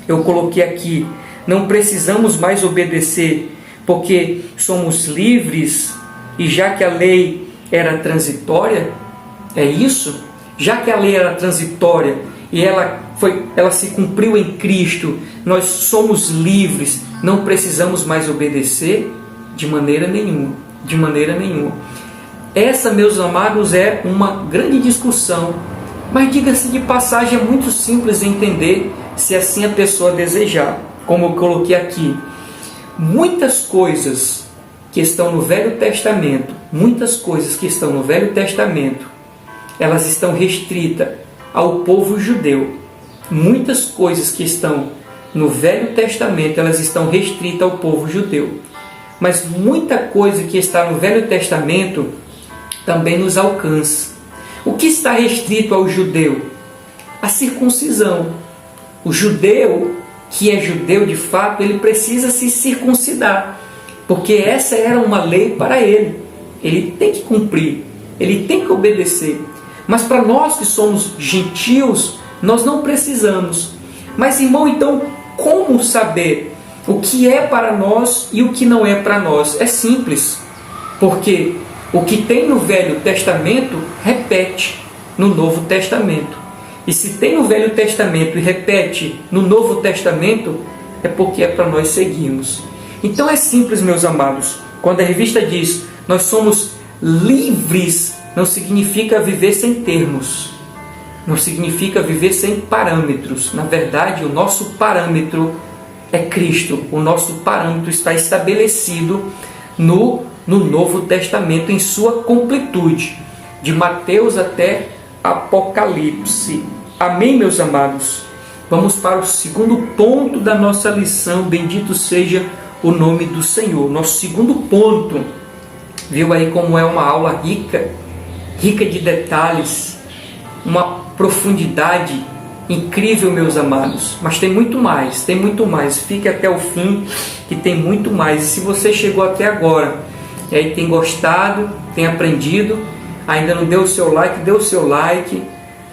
Eu coloquei aqui: não precisamos mais obedecer porque somos livres, e já que a lei era transitória, é isso? Já que a lei era transitória e ela se cumpriu em Cristo, nós somos livres, não precisamos mais obedecer? De maneira nenhuma, de maneira nenhuma. Essa, meus amados, é uma grande discussão, mas diga-se de passagem, é muito simples de entender se assim a pessoa desejar. Como eu coloquei aqui, muitas coisas que estão no Velho Testamento, elas estão restritas ao povo judeu. Muitas coisas que estão no Velho Testamento, elas estão restritas ao povo judeu. Mas muita coisa que está no Velho Testamento também nos alcança. O que está restrito ao judeu? A circuncisão. O judeu, que é judeu de fato, ele precisa se circuncidar, porque essa era uma lei para ele. Ele tem que cumprir. ele tem que obedecer. Mas para nós que somos gentios, nós não precisamos. Mas, irmão, então, como saber o que é para nós e o que não é para nós? É simples, porque o que tem no Velho Testamento repete no Novo Testamento. E se tem no Velho Testamento e repete no Novo Testamento, é porque é para nós seguirmos. Então é simples, meus amados. Quando a revista diz nós somos livres, não significa viver sem termos. Não significa viver sem parâmetros. Na verdade, o nosso parâmetro é Cristo. O nosso parâmetro está estabelecido no Novo Testamento, em sua completude, de Mateus até Apocalipse. Amém, meus amados? Vamos para o segundo ponto da nossa lição. Bendito seja o nome do Senhor. Nosso segundo ponto. Viu aí como é uma aula rica de detalhes, uma profundidade incrível, meus amados. Mas tem muito mais, tem muito mais. Fique até o fim, que tem muito mais. E se você chegou até agora e aí tem gostado, tem aprendido, ainda não deu o seu like, dê o seu like.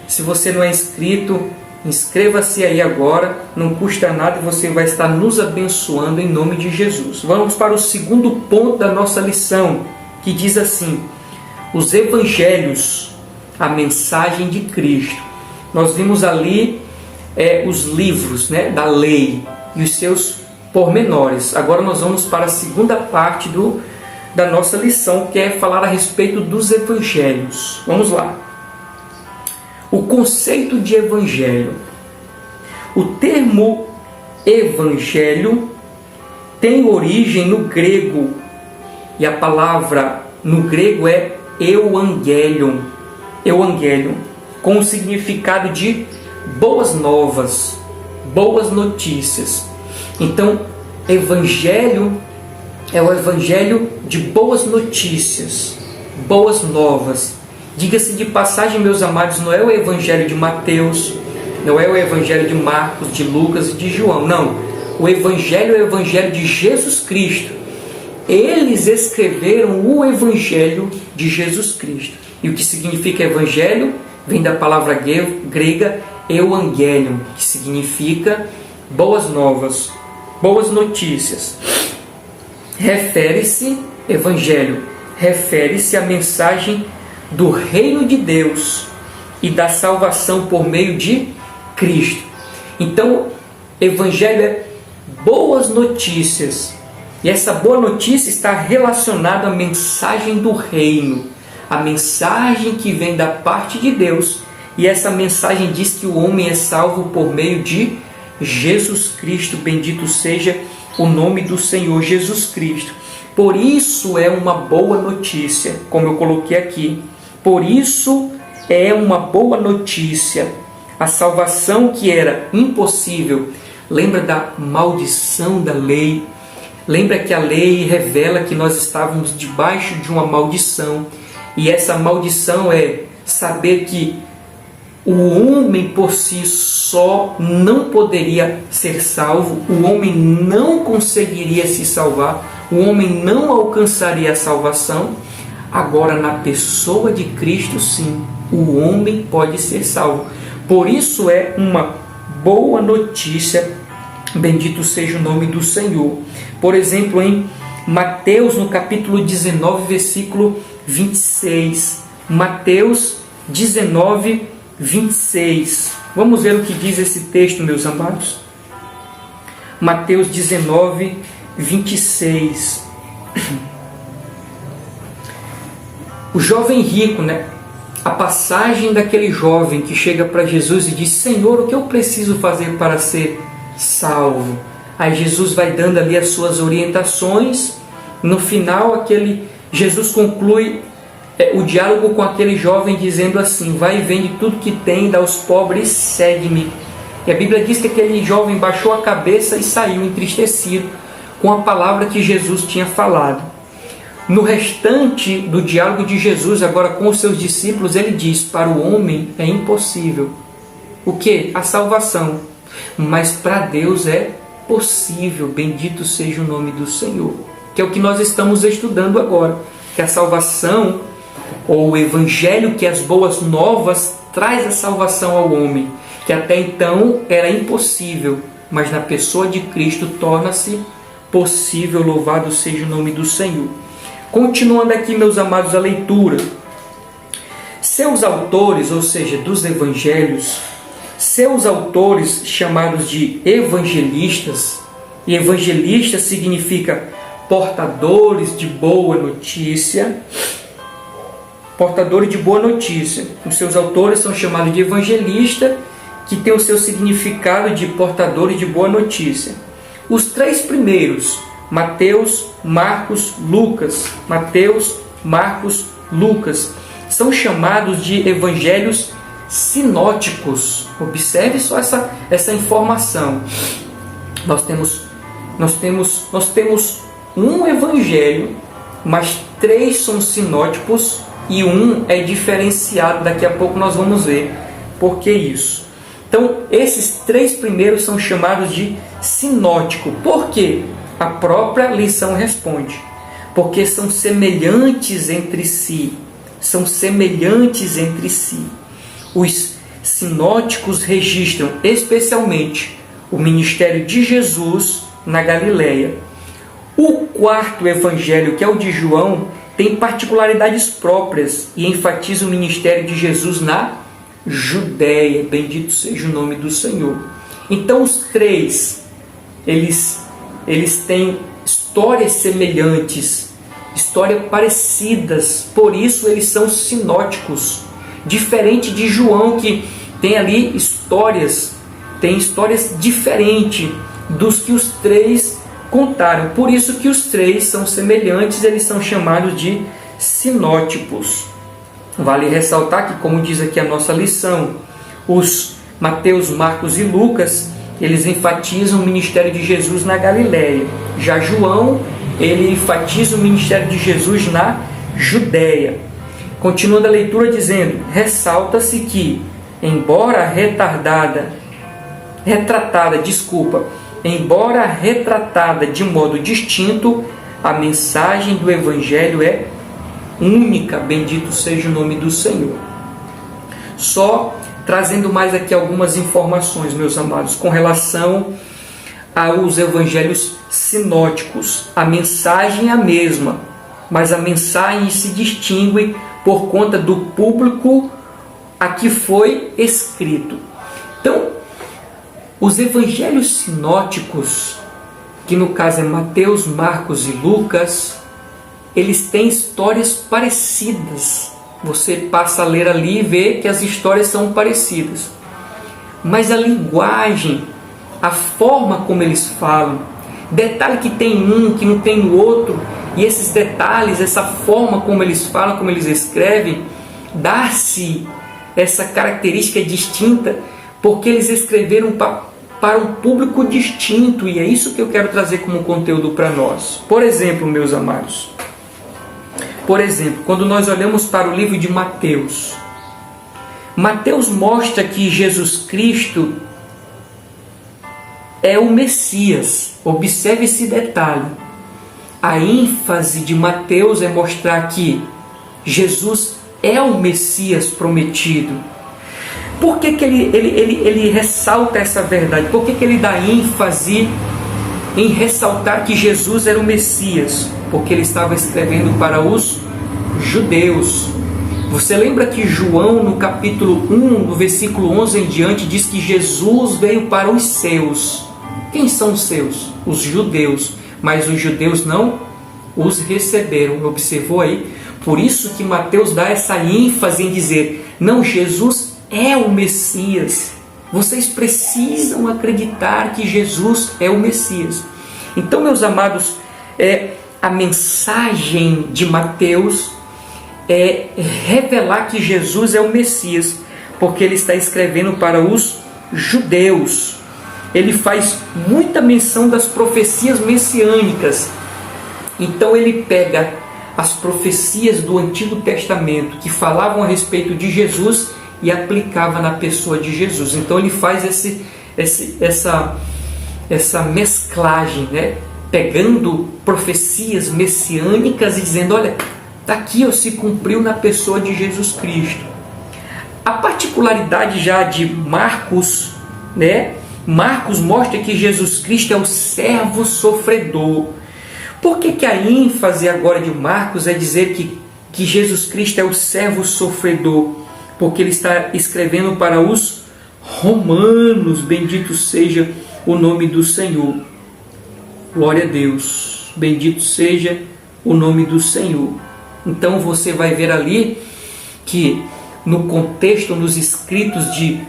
Se você não é inscrito, inscreva-se aí agora, não custa nada e você vai estar nos abençoando em nome de Jesus. Vamos para o segundo ponto da nossa lição, que diz assim: os evangelhos, a mensagem de Cristo. Nós vimos ali os livros, né, da lei e os seus pormenores. Agora nós vamos para a segunda parte da nossa lição, que é falar a respeito dos evangelhos. Vamos lá. O conceito de evangelho. O termo evangelho tem origem no grego, e a palavra no grego é euangelion, com o significado de boas novas, boas notícias. Então, evangelho é o evangelho de boas notícias, boas novas. Diga-se de passagem, meus amados, não é o evangelho de Mateus, não é o evangelho de Marcos, de Lucas e de João, não. O evangelho é o evangelho de Jesus Cristo. Eles escreveram o evangelho de Jesus Cristo. E o que significa evangelho? Vem da palavra grega euangelion, que significa boas novas, boas notícias. Evangelho refere-se à mensagem do reino de Deus e da salvação por meio de Cristo. Então, evangelho é boas notícias. E essa boa notícia está relacionada à mensagem do reino, a mensagem que vem da parte de Deus. E essa mensagem diz que o homem é salvo por meio de Jesus Cristo. Bendito seja o nome do Senhor Jesus Cristo. Por isso é uma boa notícia, como eu coloquei aqui. Por isso é uma boa notícia. A salvação que era impossível. Lembra da maldição da lei? Lembra que a lei revela que nós estávamos debaixo de uma maldição. E essa maldição é saber que o homem por si só não poderia ser salvo, o homem não conseguiria se salvar, o homem não alcançaria a salvação. Agora, na pessoa de Cristo, sim, o homem pode ser salvo. Por isso é uma boa notícia. Bendito seja o nome do Senhor. Por exemplo, em Mateus, no capítulo 19, versículo 26. Mateus 19, 26. Vamos ver o que diz esse texto, meus amados. Mateus 19, 26. O jovem rico, né? A passagem daquele jovem que chega para Jesus e diz: Senhor, o que eu preciso fazer para ser salvo? Aí Jesus vai dando ali as suas orientações. No final, Jesus conclui o diálogo com aquele jovem dizendo assim: vai e vende tudo que tem, dá aos pobres, segue-me. E a Bíblia diz que aquele jovem baixou a cabeça e saiu entristecido com a palavra que Jesus tinha falado. No restante do diálogo de Jesus, agora com os seus discípulos, ele diz: para o homem é impossível. O quê? A salvação. Mas para Deus é possível. Bendito seja o nome do Senhor. Que é o que nós estamos estudando agora. Que a salvação ou o evangelho, que as boas novas traz a salvação ao homem, que até então era impossível, mas na pessoa de Cristo torna-se possível. Louvado seja o nome do Senhor. Continuando aqui, meus amados, a leitura. Seus autores, ou seja, dos evangelhos, seus autores chamados de evangelistas, e evangelista significa portadores de boa notícia, portadores de boa notícia. Os seus autores são chamados de evangelista, que tem o seu significado de portadores de boa notícia. Os três primeiros, Mateus, Marcos, Lucas, Mateus, Marcos, Lucas, são chamados de evangelhos sinóticos. Observe só essa informação. Nós temos um evangelho, mas três são sinóticos e um é diferenciado. Daqui a pouco nós vamos ver por que isso. Então, esses três primeiros são chamados de sinótico. Por quê? A própria lição responde. Porque são semelhantes entre si. São semelhantes entre si. Os sinóticos registram especialmente o ministério de Jesus na Galileia. O quarto evangelho, que é o de João, tem particularidades próprias e enfatiza o ministério de Jesus na Judéia. Bendito seja o nome do Senhor. Então os três, eles têm histórias semelhantes, histórias parecidas, por isso eles são sinóticos. Diferente de João, que tem ali histórias diferentes dos que os três contaram. Por isso que os três são semelhantes, eles são chamados de sinóticos. Vale ressaltar que, como diz aqui a nossa lição, os Mateus, Marcos e Lucas, eles enfatizam o ministério de Jesus na Galileia. Já João, ele enfatiza o ministério de Jesus na Judéia. Continuando a leitura dizendo, ressalta-se que, embora retratada de modo distinto, a mensagem do Evangelho é única. Bendito seja o nome do Senhor. Só trazendo mais aqui algumas informações, meus amados, com relação aos evangelhos sinóticos. A mensagem é a mesma, mas a mensagem se distingue por conta do público a que foi escrito. Então, os evangelhos sinóticos, que no caso é Mateus, Marcos e Lucas, eles têm histórias parecidas. Você passa a ler ali e vê que as histórias são parecidas. Mas a linguagem, a forma como eles falam, detalhe que tem um, que não tem no outro, e esses detalhes, essa forma como eles falam, como eles escrevem, dá-se essa característica distinta, porque eles escreveram para um público distinto, e é isso que eu quero trazer como conteúdo para nós. Por exemplo, meus amados, quando nós olhamos para o livro de Mateus, Mateus mostra que Jesus Cristo é o Messias. Observe esse detalhe. A ênfase de Mateus é mostrar que Jesus é o Messias prometido. Por que ele ressalta essa verdade? Por que ele dá ênfase em ressaltar que Jesus era o Messias? Porque ele estava escrevendo para os judeus. Você lembra que João, no capítulo 1, no versículo 11 em diante, diz que Jesus veio para os seus. Quem são os seus? Os judeus. Mas os judeus não os receberam. Observou aí? Por isso que Mateus dá essa ênfase em dizer, não, Jesus é o Messias. Vocês precisam acreditar que Jesus é o Messias. Então, meus amados, a mensagem de Mateus é revelar que Jesus é o Messias, porque ele está escrevendo para os judeus. Ele faz muita menção das profecias messiânicas. Então ele pega as profecias do Antigo Testamento que falavam a respeito de Jesus e aplicava na pessoa de Jesus. Então ele faz essa mesclagem, né? Pegando profecias messiânicas e dizendo, olha, Está aqui, se cumpriu na pessoa de Jesus Cristo. A particularidade já de Marcos, né? Marcos mostra que Jesus Cristo é o servo sofredor. Por que a ênfase agora de Marcos é dizer que Jesus Cristo é o servo sofredor? Porque ele está escrevendo para os romanos. Bendito seja o nome do Senhor. Glória a Deus. Bendito seja o nome do Senhor. Então você vai ver ali que no contexto, nos escritos de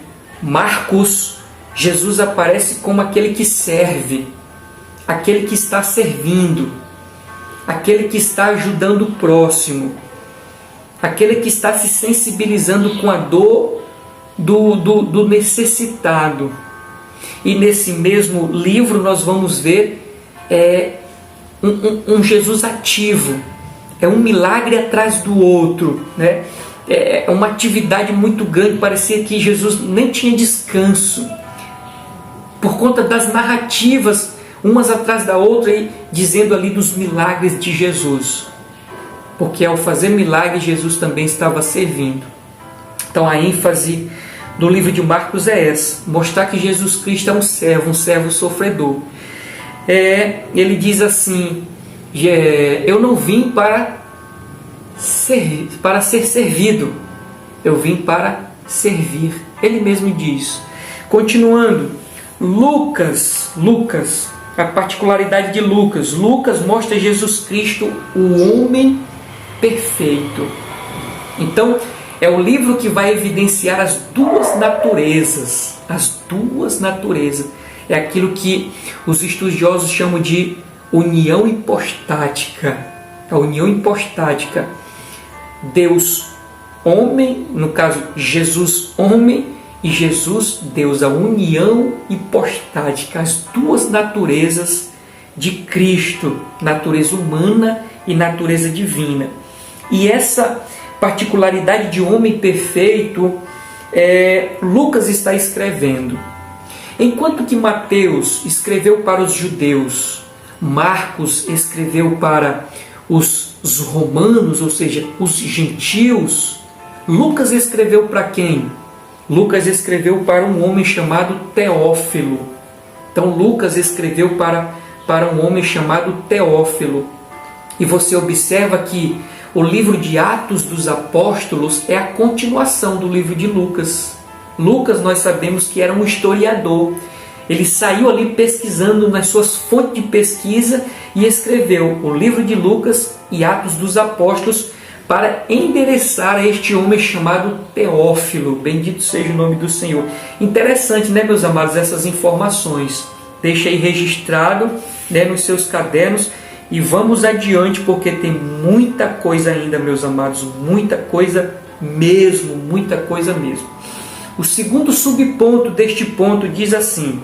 Marcos, Jesus aparece como aquele que serve, aquele que está servindo, aquele que está ajudando o próximo, aquele que está se sensibilizando com a dor do necessitado. E nesse mesmo livro nós vamos ver um Jesus ativo, é um milagre atrás do outro, né? É uma atividade muito grande, parecia que Jesus nem tinha descanso, por conta das narrativas, umas atrás da outra, e dizendo ali dos milagres de Jesus. Porque ao fazer milagre, Jesus também estava servindo. Então a ênfase do livro de Marcos é essa, mostrar que Jesus Cristo é um servo sofredor. Ele diz assim, eu não vim para ser servido, eu vim para servir. Ele mesmo diz. Continuando, Lucas, a particularidade de Lucas mostra Jesus Cristo, o homem perfeito. Então, é o livro que vai evidenciar as duas naturezas. É aquilo que os estudiosos chamam de união hipostática. A união hipostática. Deus homem, no caso Jesus homem e Jesus Deus, a união hipostática, as duas naturezas de Cristo, natureza humana e natureza divina. E essa particularidade de homem perfeito, Lucas está escrevendo. Enquanto que Mateus escreveu para os judeus, Marcos escreveu para os romanos, ou seja, os gentios, Lucas escreveu para quem? Lucas escreveu para um homem chamado Teófilo. Então Lucas escreveu para um homem chamado Teófilo. E você observa que o livro de Atos dos Apóstolos é a continuação do livro de Lucas. Lucas, nós sabemos que era um historiador. Ele saiu ali pesquisando nas suas fontes de pesquisa e escreveu o livro de Lucas e Atos dos Apóstolos para endereçar a este homem chamado Teófilo. Bendito seja o nome do Senhor. Interessante, né, meus amados, essas informações. Deixa aí registrado, né, nos seus cadernos. E vamos adiante, porque tem muita coisa ainda, meus amados, muita coisa mesmo. O segundo subponto deste ponto diz assim: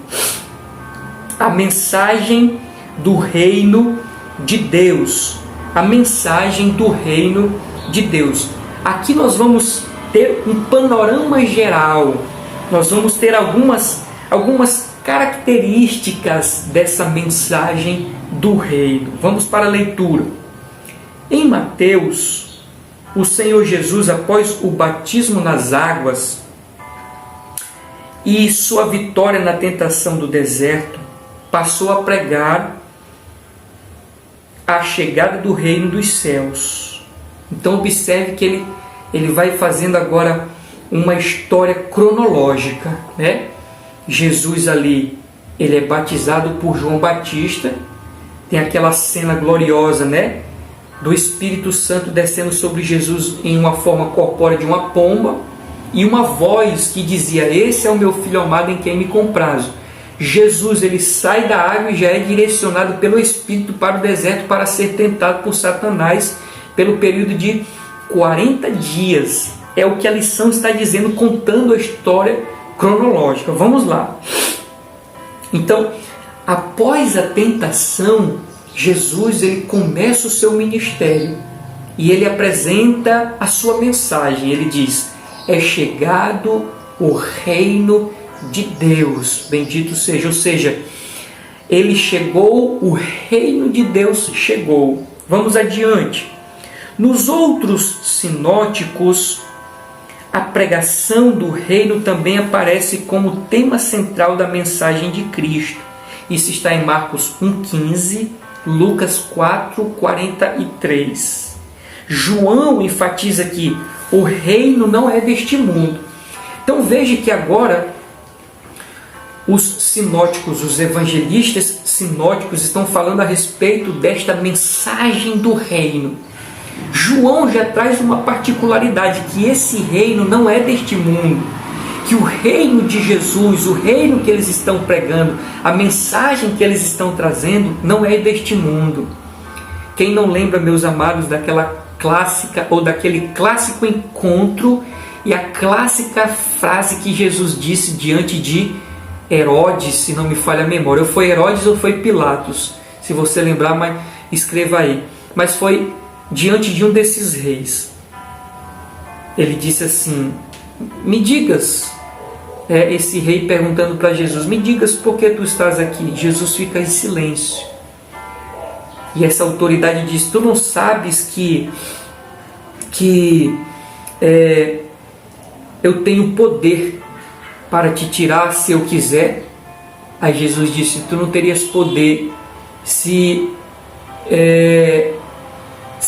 a mensagem do reino de Deus. A mensagem do reino de Deus. Aqui nós vamos ter um panorama geral, nós vamos ter algumas características dessa mensagem do reino. Vamos para a leitura. Em Mateus, o Senhor Jesus, após o batismo nas águas e sua vitória na tentação do deserto, passou a pregar a chegada do reino dos céus. Então observe que ele vai fazendo agora uma história cronológica, né? Jesus ali, ele é batizado por João Batista, tem aquela cena gloriosa, né, do Espírito Santo descendo sobre Jesus em uma forma corpórea de uma pomba, e uma voz que dizia: esse é o meu filho amado em quem me comprazo. Jesus, ele sai da água e já é direcionado pelo Espírito para o deserto para ser tentado por Satanás pelo período de 40 dias. É o que a lição está dizendo, contando a história cronológica. Vamos lá. Então, após a tentação, Jesus, ele começa o seu ministério e ele apresenta a sua mensagem. Ele diz: é chegado o reino de Deus, bendito seja. Ou seja, ele chegou, o reino de Deus chegou. Vamos adiante. Nos outros sinóticos, a pregação do reino também aparece como tema central da mensagem de Cristo. Isso está em Marcos 1,15, Lucas 4,43. João enfatiza que o reino não é deste mundo. Então veja que agora os sinóticos, os evangelistas sinóticos estão falando a respeito desta mensagem do reino. João já traz uma particularidade, que esse reino não é deste mundo, que o reino de Jesus, o reino que eles estão pregando, a mensagem que eles estão trazendo não é deste mundo. Quem não lembra, meus amados, daquela clássica ou daquele clássico encontro e a clássica frase que Jesus disse diante de Herodes, se não me falha a memória, ou foi Herodes ou foi Pilatos, se você lembrar, mas escreva aí, mas foi diante de um desses reis. Ele disse assim: me digas, esse rei perguntando para Jesus, me digas por que tu estás aqui. Jesus fica em silêncio, e essa autoridade diz: tu não sabes que eu tenho poder para te tirar se eu quiser? Aí Jesus disse: tu não terias poder se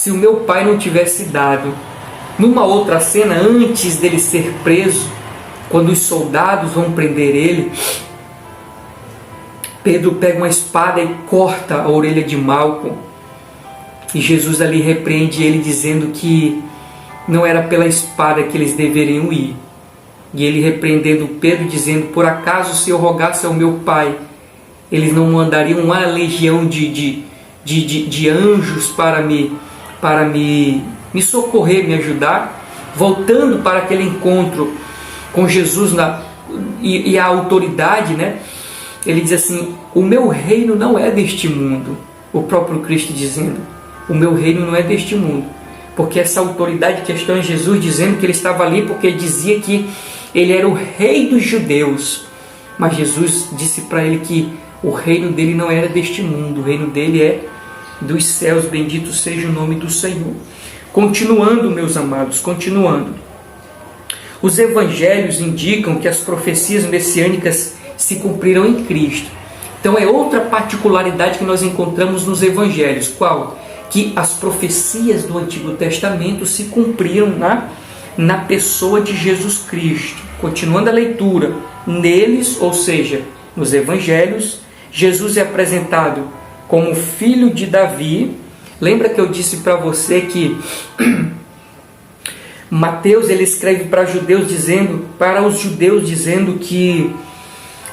o meu pai não tivesse dado. Numa outra cena, antes dele ser preso, quando os soldados vão prender ele, Pedro pega uma espada e corta a orelha de Malco, e Jesus ali repreende ele, dizendo que não era pela espada que eles deveriam ir. E ele repreendendo Pedro, dizendo: por acaso, se eu rogasse ao meu pai, eles não mandariam uma legião de anjos para me socorrer, me ajudar? Voltando para aquele encontro com Jesus e a autoridade, né? Ele diz assim: o meu reino não é deste mundo. O próprio Cristo dizendo: o meu reino não é deste mundo. Porque essa autoridade que está em Jesus, dizendo que ele estava ali porque dizia que ele era o rei dos judeus. Mas Jesus disse para ele que o reino dele não era deste mundo, o reino dele é dos céus. Bendito seja o nome do Senhor. Continuando, meus amados, continuando. Os evangelhos indicam que as profecias messiânicas se cumpriram em Cristo. Então é outra particularidade que nós encontramos nos evangelhos. Qual? Que as profecias do Antigo Testamento se cumpriram na pessoa de Jesus Cristo. Continuando a leitura, neles, ou seja, nos evangelhos, Jesus é apresentado como filho de Davi. Lembra que eu disse para você que Mateus ele escreve para os judeus dizendo que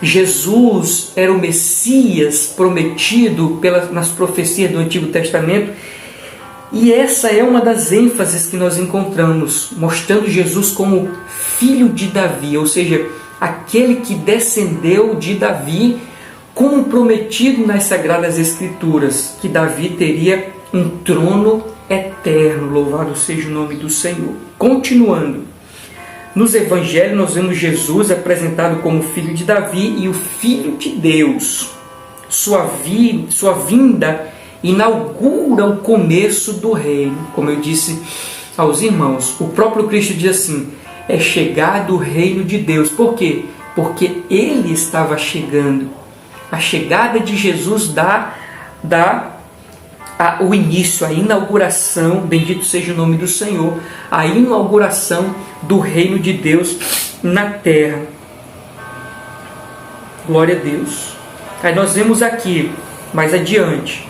Jesus era o Messias prometido nas profecias do Antigo Testamento. E essa é uma das ênfases que nós encontramos, mostrando Jesus como filho de Davi, ou seja, aquele que descendeu de Davi, como prometido nas Sagradas Escrituras, que Davi teria um trono eterno. Louvado seja o nome do Senhor. Continuando, nos Evangelhos nós vemos Jesus apresentado como filho de Davi e o Filho de Deus. Sua vinda inaugura o começo do reino. Como eu disse aos irmãos, o próprio Cristo diz assim: é chegado o reino de Deus. Por quê? Porque ele estava chegando. A chegada de Jesus dá o início, a inauguração, bendito seja o nome do Senhor, a inauguração do reino de Deus na terra. Glória a Deus. Aí nós vemos aqui, mais adiante,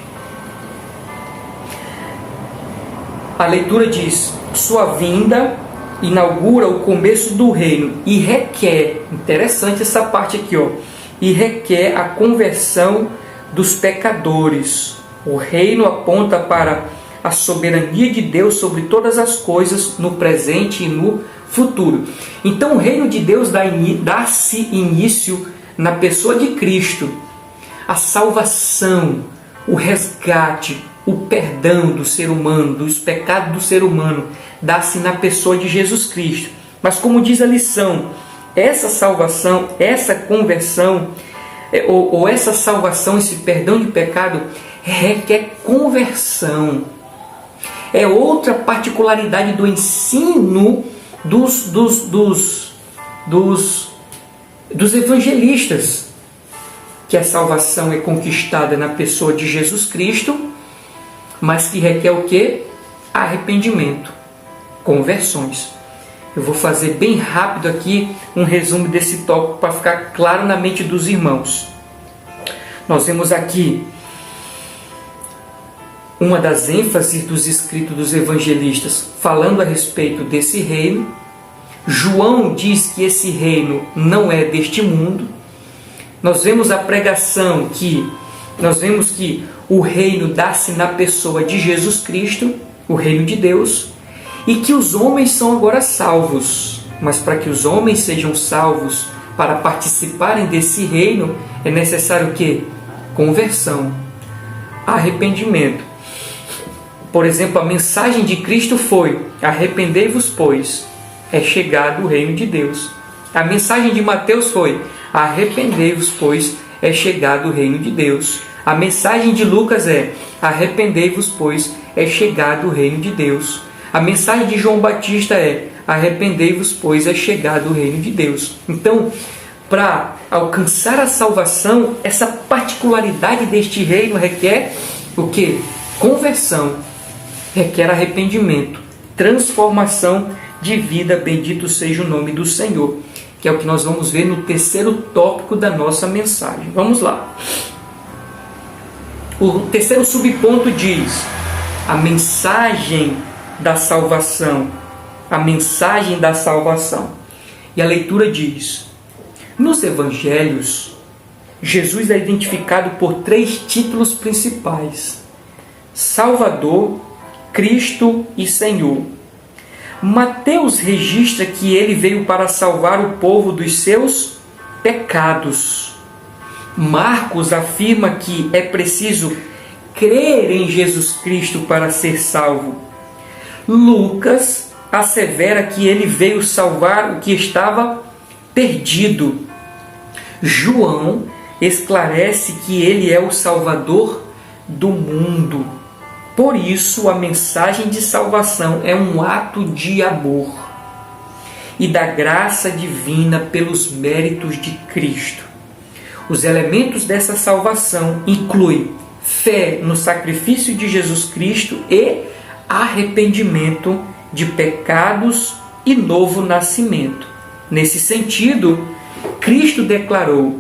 a leitura diz: sua vinda inaugura o começo do reino e requer, interessante essa parte aqui, e requer a conversão dos pecadores. O reino aponta para a soberania de Deus sobre todas as coisas, no presente e no futuro. Então o reino de Deus dá-se início na pessoa de Cristo. A salvação, o resgate, o perdão do ser humano, dos pecados do ser humano, dá-se na pessoa de Jesus Cristo. Mas como diz a lição, essa salvação, essa conversão, ou essa salvação, esse perdão de pecado, requer conversão. é outra particularidade do ensino dos evangelistas, que a salvação é conquistada na pessoa de Jesus Cristo, mas que requer o quê? Arrependimento, conversões. Eu vou fazer bem rápido aqui um resumo desse tópico para ficar claro na mente dos irmãos. Nós vemos aqui uma das ênfases dos escritos dos evangelistas falando a respeito desse reino. João diz que esse reino não é deste mundo. Nós vemos a pregação nós vemos que o reino dá-se na pessoa de Jesus Cristo, o reino de Deus, e que os homens são agora salvos. Mas para que os homens sejam salvos, para participarem desse reino, é necessário o quê? Conversão, arrependimento. Por exemplo, a mensagem de Cristo foi: arrependei-vos, pois é chegado o reino de Deus. A mensagem de Mateus foi: arrependei-vos, pois é chegado o reino de Deus. A mensagem de Lucas é: arrependei-vos, pois é chegado o reino de Deus. A mensagem de João Batista é: arrependei-vos, pois é chegado o reino de Deus. Então, para alcançar a salvação, essa particularidade deste reino requer o quê? Conversão, requer arrependimento, transformação de vida. Bendito seja o nome do Senhor, que é o que nós vamos ver no terceiro tópico da nossa mensagem. Vamos lá. O terceiro subponto diz: a mensagem da salvação. A mensagem da salvação. E a leitura diz: nos evangelhos, Jesus é identificado por 3 títulos principais: Salvador, Cristo e Senhor. Mateus registra que ele veio para salvar o povo dos seus pecados. Marcos afirma que é preciso crer em Jesus Cristo para ser salvo. Lucas assevera que ele veio salvar o que estava perdido. João esclarece que ele é o Salvador do mundo. Por isso, a mensagem de salvação é um ato de amor e da graça divina pelos méritos de Cristo. Os elementos dessa salvação incluem fé no sacrifício de Jesus Cristo e arrependimento de pecados e novo nascimento. Nesse sentido, Cristo declarou: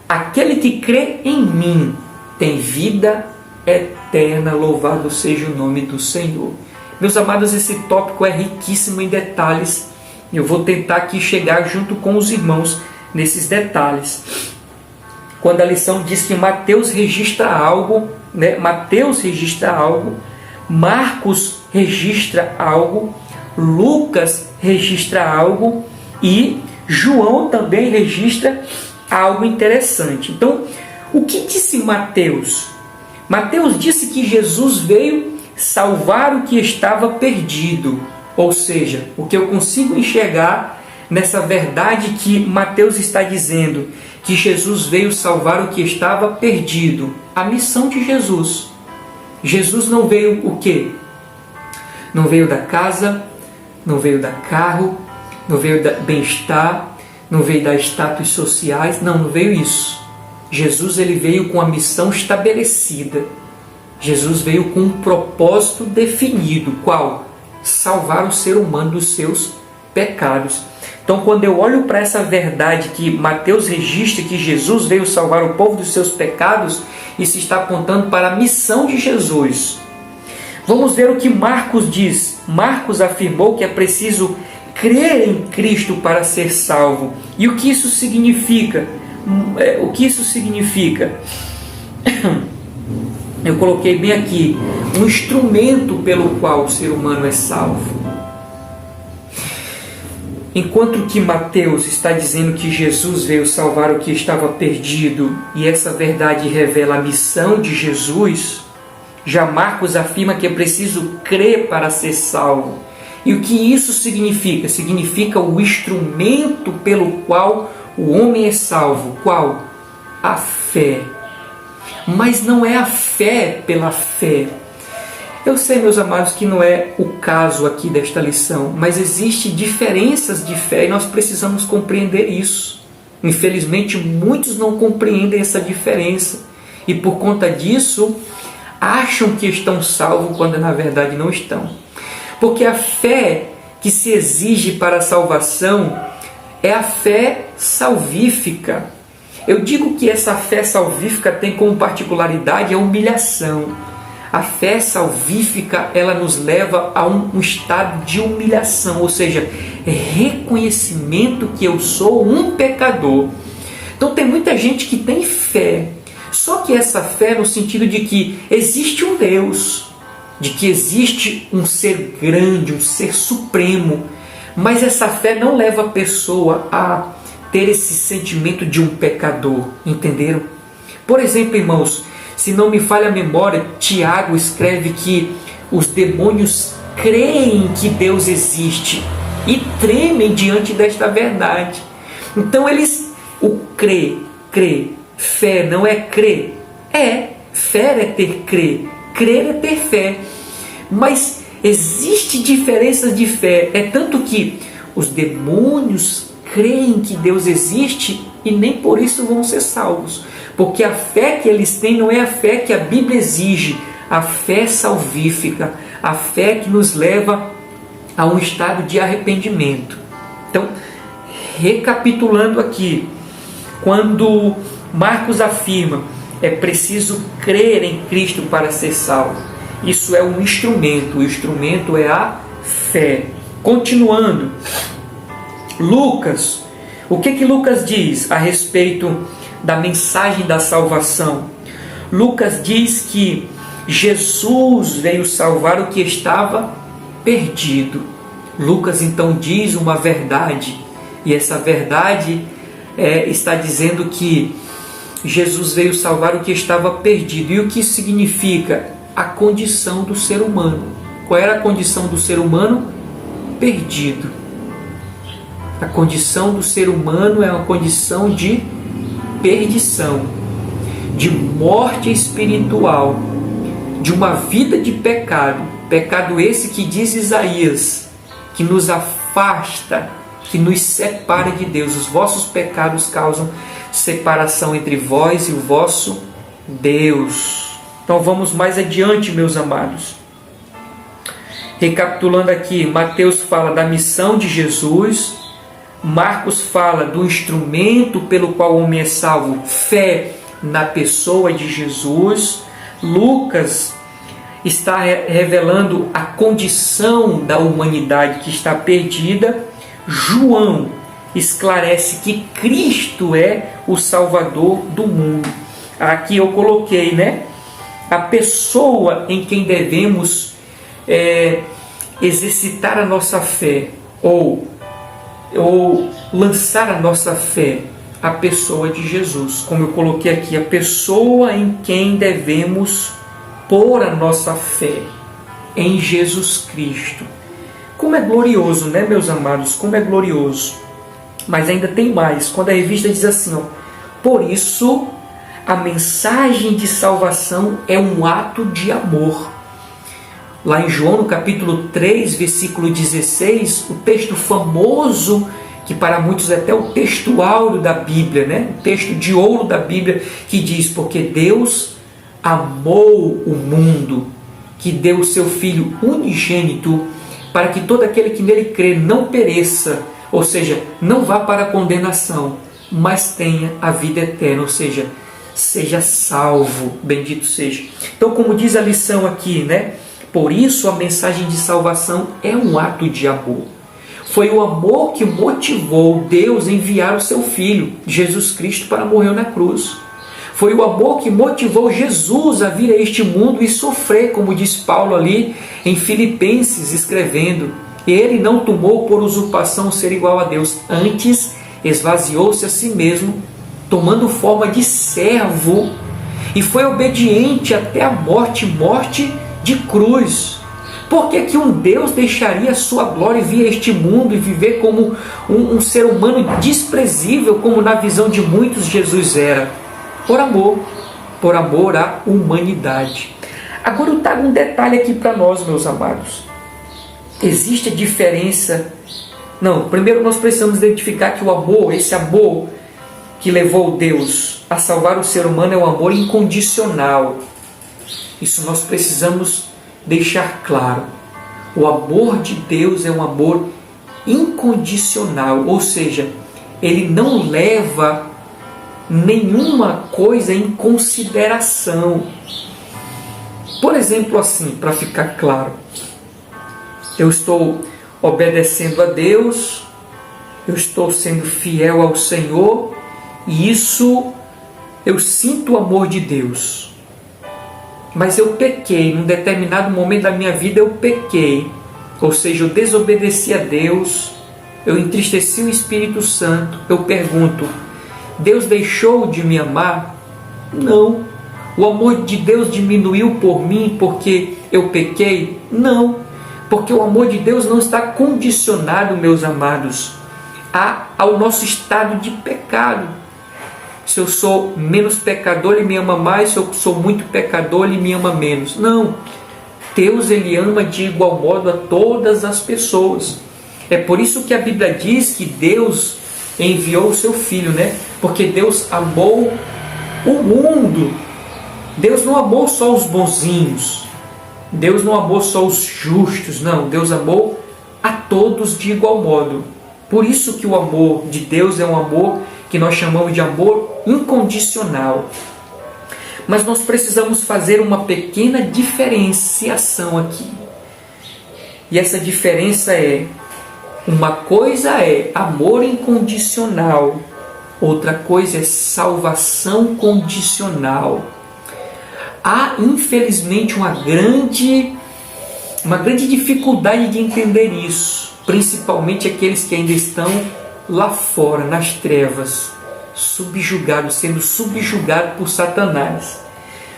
aquele que crê em mim tem vida eterna, louvado seja o nome do Senhor. Meus amados, esse tópico é riquíssimo em detalhes. Eu vou tentar aqui chegar junto com os irmãos nesses detalhes. Quando a lição diz que Mateus registra algo, Mateus registra algo, Marcos registra algo, Lucas registra algo e João também registra algo interessante. Então, o que disse Mateus? Mateus disse que Jesus veio salvar o que estava perdido. Ou seja, o que eu consigo enxergar nessa verdade que Mateus está dizendo, que Jesus veio salvar o que estava perdido. A missão de Jesus. Jesus não veio o quê? Não veio da casa, não veio da carro, não veio da bem-estar, não veio das status sociais, não veio isso. Jesus ele veio com a missão estabelecida. Jesus veio com um propósito definido. Qual? Salvar o ser humano dos seus pecados. Então, quando eu olho para essa verdade que Mateus registra, que Jesus veio salvar o povo dos seus pecados, isso está apontando para a missão de Jesus. Vamos ver o que Marcos diz. Marcos afirmou que é preciso crer em Cristo para ser salvo. E o que isso significa? O que isso significa? Eu coloquei bem aqui, um instrumento pelo qual o ser humano é salvo. Enquanto que Mateus está dizendo que Jesus veio salvar o que estava perdido, e essa verdade revela a missão de Jesus, já Marcos afirma que é preciso crer para ser salvo. E o que isso significa? Significa o instrumento pelo qual o homem é salvo. Qual? A fé. Mas não é a fé pela fé. Eu sei, meus amados, que não é o caso aqui desta lição, mas existem diferenças de fé e nós precisamos compreender isso. Infelizmente, muitos não compreendem essa diferença e por conta disso acham que estão salvos quando na verdade não estão. Porque a fé que se exige para a salvação é a fé salvífica. Eu digo que essa fé salvífica tem como particularidade a humilhação. A fé salvífica, ela nos leva a um estado de humilhação, ou seja, reconhecimento que eu sou um pecador. Então tem muita gente que tem fé, só que essa fé no sentido de que existe um Deus, de que existe um ser grande, um ser supremo, mas essa fé não leva a pessoa a ter esse sentimento de um pecador, entenderam? Por exemplo, irmãos, se não me falha a memória, Tiago escreve que os demônios creem que Deus existe e tremem diante desta verdade. Então o crer, fé não é crer, fé é ter crer é ter fé. Mas existe diferenças de fé, é tanto que os demônios creem que Deus existe e nem por isso vão ser salvos. Porque a fé que eles têm não é a fé que a Bíblia exige, a fé salvífica, a fé que nos leva a um estado de arrependimento. Então, recapitulando aqui, quando Marcos afirma, é preciso crer em Cristo para ser salvo. Isso é um instrumento, o instrumento é a fé. Continuando, Lucas, o que Lucas diz a respeito da mensagem da salvação? Lucas diz que Jesus veio salvar o que estava perdido. Lucas então diz uma verdade, e essa verdade está dizendo que Jesus veio salvar o que estava perdido. E o que isso significa? A condição do ser humano. Qual era a condição do ser humano? Perdido. A condição do ser humano é uma condição de perdição, de morte espiritual, de uma vida de pecado. Pecado esse que diz Isaías, que nos afasta, que nos separa de Deus. Os vossos pecados causam separação entre vós e o vosso Deus. Então vamos mais adiante, meus amados. Recapitulando aqui, Mateus fala da missão de Jesus, Marcos fala do instrumento pelo qual o homem é salvo, fé na pessoa de Jesus, Lucas está revelando a condição da humanidade que está perdida, João esclarece que Cristo é o Salvador do mundo. Aqui eu coloquei, a pessoa em quem devemos exercitar a nossa fé, ou lançar a nossa fé, a pessoa de Jesus. Como eu coloquei aqui, a pessoa em quem devemos pôr a nossa fé, em Jesus Cristo. Como é glorioso, meus amados? Como é glorioso. Mas ainda tem mais. Quando a revista diz assim, por isso a mensagem de salvação é um ato de amor. Lá em João, no capítulo 3, versículo 16, o texto famoso, que para muitos é até o texto áureo da Bíblia, o texto de ouro da Bíblia, que diz, porque Deus amou o mundo, que deu o seu Filho unigênito, para que todo aquele que nele crê não pereça, ou seja, não vá para a condenação, mas tenha a vida eterna, ou seja salvo, bendito seja. Então, como diz a lição aqui, por isso a mensagem de salvação é um ato de amor. Foi o amor que motivou Deus a enviar o seu Filho, Jesus Cristo, para morrer na cruz. Foi o amor que motivou Jesus a vir a este mundo e sofrer, como diz Paulo ali em Filipenses, escrevendo, ele não tomou por usurpação ser igual a Deus, antes esvaziou-se a si mesmo, tomando forma de servo, e foi obediente até a morte de cruz. Por que um Deus deixaria a sua glória e vir a este mundo e viver como um ser humano desprezível, como na visão de muitos Jesus era? Por amor à humanidade. Agora eu trago um detalhe aqui para nós, meus amados. Existe a diferença... Não, primeiro nós precisamos identificar que o amor, esse amor que levou Deus a salvar o ser humano, é um amor incondicional. Isso nós precisamos deixar claro. O amor de Deus é um amor incondicional, ou seja, ele não leva nenhuma coisa em consideração. Por exemplo, assim, para ficar claro, eu estou obedecendo a Deus, eu estou sendo fiel ao Senhor, e isso eu sinto o amor de Deus. Mas eu pequei, num determinado momento da minha vida eu pequei, ou seja, eu desobedeci a Deus, eu entristeci o Espírito Santo. Eu pergunto, Deus deixou de me amar? Não. O amor de Deus diminuiu por mim porque eu pequei? Não. Porque o amor de Deus não está condicionado, meus amados, ao nosso estado de pecado. Se eu sou menos pecador, Ele me ama mais. Se eu sou muito pecador, Ele me ama menos. Não. Deus, Ele ama de igual modo a todas as pessoas. É por isso que a Bíblia diz que Deus enviou o seu Filho, né? Porque Deus amou o mundo. Deus não amou só os bonzinhos. Deus não amou só os justos. Não, Deus amou a todos de igual modo. Por isso que o amor de Deus é um amor que nós chamamos de amor incondicional. Mas nós precisamos fazer uma pequena diferenciação aqui. E essa diferença é: uma coisa é amor incondicional, outra coisa é salvação condicional. Há, infelizmente, uma grande dificuldade de entender isso, principalmente aqueles que ainda estão lá fora, nas trevas, sendo subjugados por Satanás.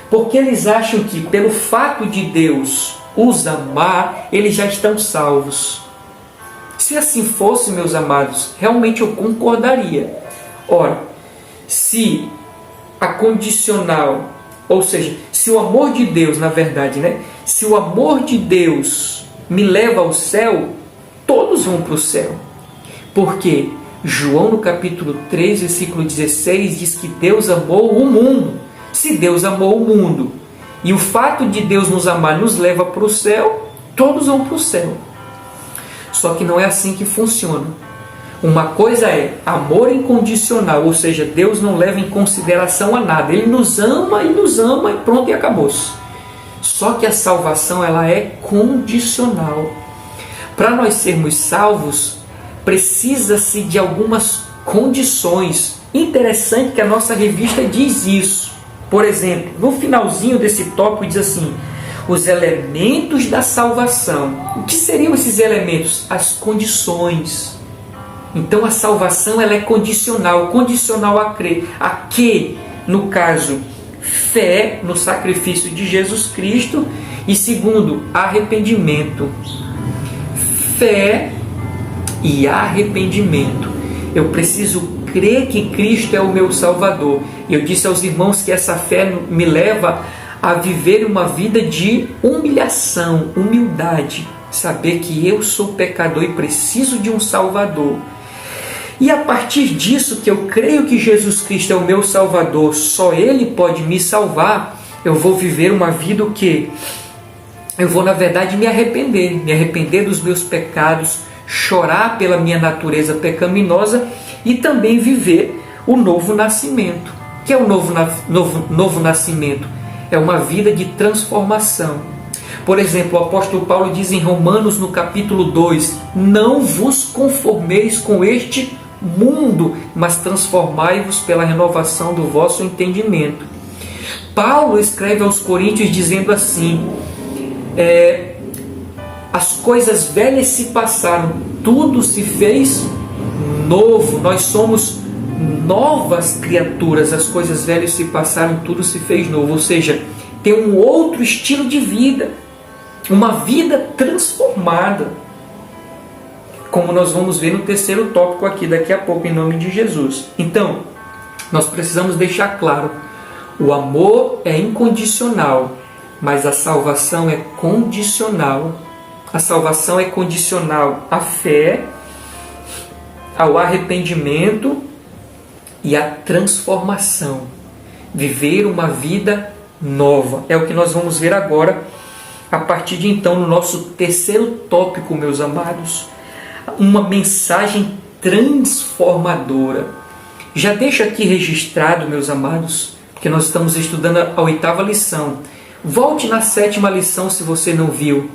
Porque eles acham que, pelo fato de Deus os amar, eles já estão salvos. Se assim fosse, meus amados, realmente eu concordaria. Ora, se a condicional, ou seja, se o amor de Deus, na verdade, né? Se o amor de Deus me leva ao céu, todos vão para o céu. Porque João, no capítulo 3, versículo 16, diz que Deus amou o mundo. Se Deus amou o mundo e o fato de Deus nos amar nos leva para o céu, todos vão para o céu. Só que não é assim que funciona. Uma coisa é amor incondicional, ou seja, Deus não leva em consideração a nada. Ele nos ama e pronto, e acabou-se. Só que a salvação, ela é condicional. Para nós sermos salvos, precisa-se de algumas condições. Interessante que a nossa revista diz isso. Por exemplo, no finalzinho desse tópico diz assim: os elementos da salvação. O que seriam esses elementos? As condições. Então a salvação, ela é condicional. Condicional a crer. A que, no caso, fé no sacrifício de Jesus Cristo. E segundo, arrependimento. Fé e arrependimento. Eu preciso crer que Cristo é o meu Salvador. Eu disse aos irmãos que essa fé me leva a viver uma vida de humilhação, humildade. Saber que eu sou pecador e preciso de um Salvador. E a partir disso, que eu creio que Jesus Cristo é o meu Salvador, só Ele pode me salvar, eu vou viver uma vida que eu vou, na verdade, me arrepender dos meus pecados, chorar pela minha natureza pecaminosa e também viver o novo nascimento. O que é o novo nascimento? É uma vida de transformação. Por exemplo, o apóstolo Paulo diz em Romanos, no capítulo 2, não vos conformeis com este mundo, mas transformai-vos pela renovação do vosso entendimento. Paulo escreve aos Coríntios dizendo assim: as coisas velhas se passaram, tudo se fez novo. Nós somos novas criaturas, as coisas velhas se passaram, tudo se fez novo. Ou seja, tem um outro estilo de vida, uma vida transformada, como nós vamos ver no terceiro tópico aqui daqui a pouco, em nome de Jesus. Então, nós precisamos deixar claro: o amor é incondicional, mas a salvação é condicional. A salvação é condicional à fé, ao arrependimento e à transformação. Viver uma vida nova. É o que nós vamos ver agora, a partir de então, no nosso terceiro tópico, meus amados. Uma mensagem transformadora. Já deixo aqui registrado, meus amados, que nós estamos estudando a 8ª lição. Volte na 7ª lição se você não viu.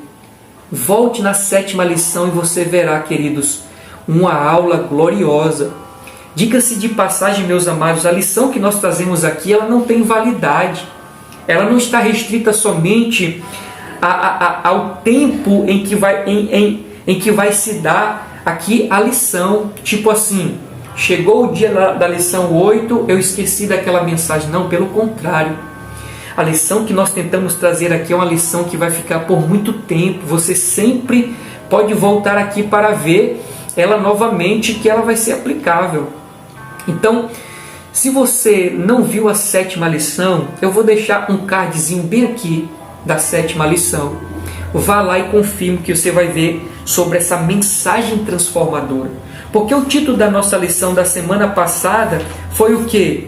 Volte na 7ª lição e você verá, queridos, uma aula gloriosa. Diga-se de passagem, meus amados, a lição que nós trazemos aqui, ela não tem validade. Ela não está restrita somente ao tempo em que vai se dar aqui a lição. Tipo assim, chegou o dia da lição 8, eu esqueci daquela mensagem. Não, pelo contrário. A lição que nós tentamos trazer aqui é uma lição que vai ficar por muito tempo. Você sempre pode voltar aqui para ver ela novamente, que ela vai ser aplicável. Então, se você não viu a 7ª lição, eu vou deixar um cardzinho bem aqui da 7ª lição. Vá lá e confirme que você vai ver sobre essa mensagem transformadora. Porque o título da nossa lição da semana passada foi o quê?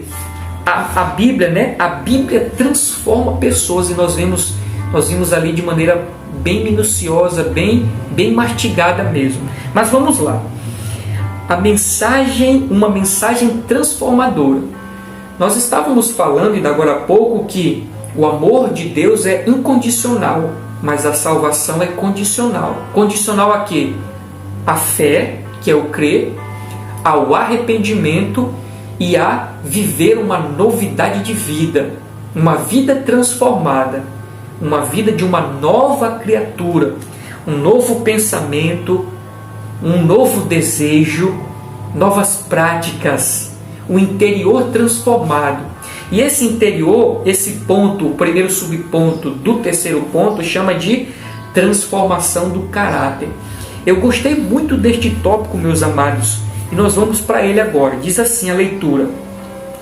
A Bíblia, né? A Bíblia transforma pessoas, e nós vimos ali de maneira bem minuciosa, bem mastigada mesmo. Mas vamos lá. Uma mensagem transformadora. Nós estávamos falando ainda agora há pouco que o amor de Deus é incondicional, mas a salvação é condicional. Condicional a quê? A fé, que é o crer, ao arrependimento e a viver uma novidade de vida, uma vida transformada, uma vida de uma nova criatura, um novo pensamento, um novo desejo, novas práticas, um interior transformado. E esse interior, esse ponto, o primeiro subponto do terceiro ponto, chama de transformação do caráter. Eu gostei muito deste tópico, meus amados, e nós vamos para ele agora. Diz assim a leitura: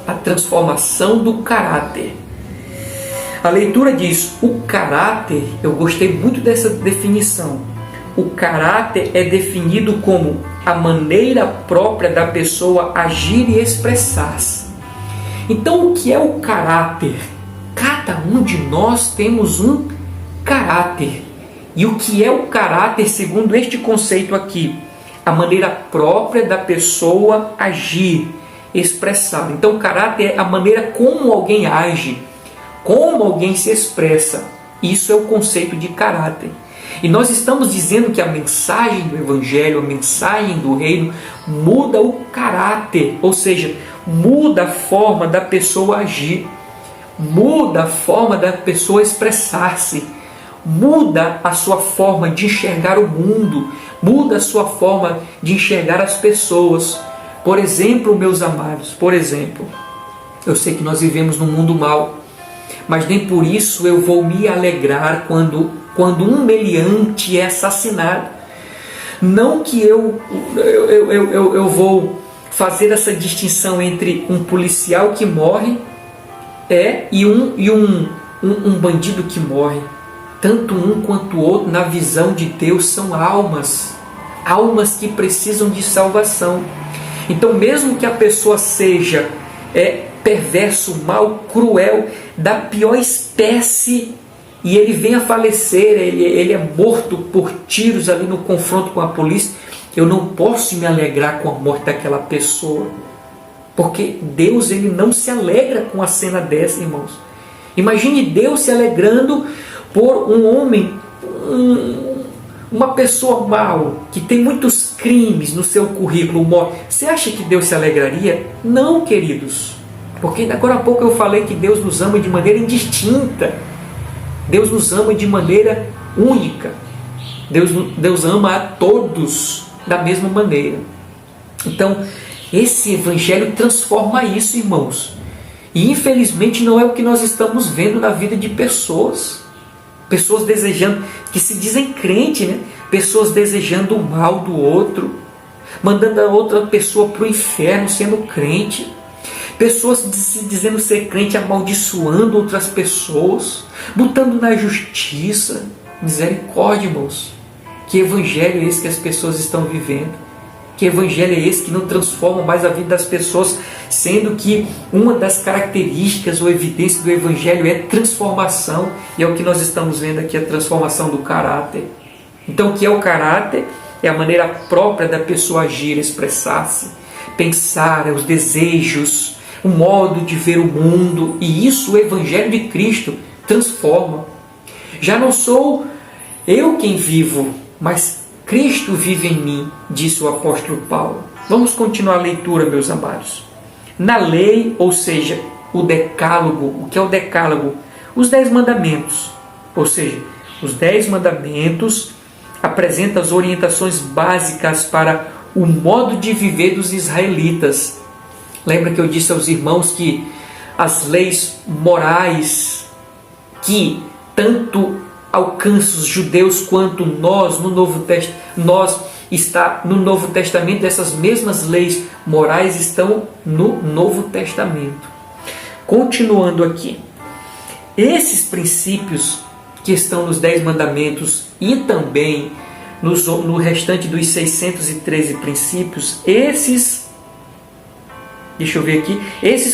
a transformação do caráter. A leitura diz: o caráter, eu gostei muito dessa definição. O caráter é definido como a maneira própria da pessoa agir e expressar-se. Então, o que é o caráter? Cada um de nós temos um caráter. E o que é o caráter, segundo este conceito aqui? A maneira própria da pessoa agir, expressar. Então, o caráter é a maneira como alguém age, como alguém se expressa. Isso é o conceito de caráter. E nós estamos dizendo que a mensagem do Evangelho, a mensagem do Reino, muda o caráter, ou seja, muda a forma da pessoa agir, muda a forma da pessoa expressar-se, muda a sua forma de enxergar o mundo, muda a sua forma de enxergar as pessoas. Por exemplo, meus amados, eu sei que nós vivemos num mundo mau, mas nem por isso eu vou me alegrar quando um meliante é assassinado. Não que eu vou fazer essa distinção entre um policial que morre e um bandido que morre. Tanto um quanto o outro, na visão de Deus, são almas que precisam de salvação. Então, mesmo que a pessoa seja perverso, mau, cruel, da pior espécie, e ele venha a falecer, ele é morto por tiros ali no confronto com a polícia, eu não posso me alegrar com a morte daquela pessoa, porque Deus, ele não se alegra com a cena dessa, irmãos. Imagine Deus se alegrando por um homem, uma pessoa mau, que tem muitos crimes no seu currículo. Você acha que Deus se alegraria? Não, queridos, porque agora há pouco eu falei que Deus nos ama de maneira indistinta. Deus nos ama de maneira única. Deus ama a todos da mesma maneira. Então, esse Evangelho transforma isso, irmãos. E infelizmente não é o que nós estamos vendo na vida de pessoas. Pessoas desejando, que se dizem crente, né? Pessoas desejando o mal do outro, mandando a outra pessoa para o inferno sendo crente. pessoas se dizendo ser crente, amaldiçoando outras pessoas, botando na justiça. Misericórdia, irmãos. Que evangelho é esse que as pessoas estão vivendo? Que evangelho é esse que não transforma mais a vida das pessoas, sendo que uma das características ou evidência do evangelho é transformação, e é o que nós estamos vendo aqui, a transformação do caráter. Então, o que é o caráter? É a maneira própria da pessoa agir, expressar-se, pensar, os desejos, o modo de ver o mundo, e isso o evangelho de Cristo transforma. Já não sou eu quem vivo, mas Cristo vive em mim, disse o apóstolo Paulo. Vamos continuar a leitura, meus amados. Na lei, ou seja, o decálogo. O que é o decálogo? Os 10 mandamentos. Ou seja, os 10 mandamentos apresentam as orientações básicas para o modo de viver dos israelitas. Lembra que eu disse aos irmãos que as leis morais que tanto alcança os judeus quanto nós no Novo Testamento, essas mesmas leis morais estão no Novo Testamento. Continuando aqui, esses princípios que estão nos 10 mandamentos e também no restante dos 613 princípios, esses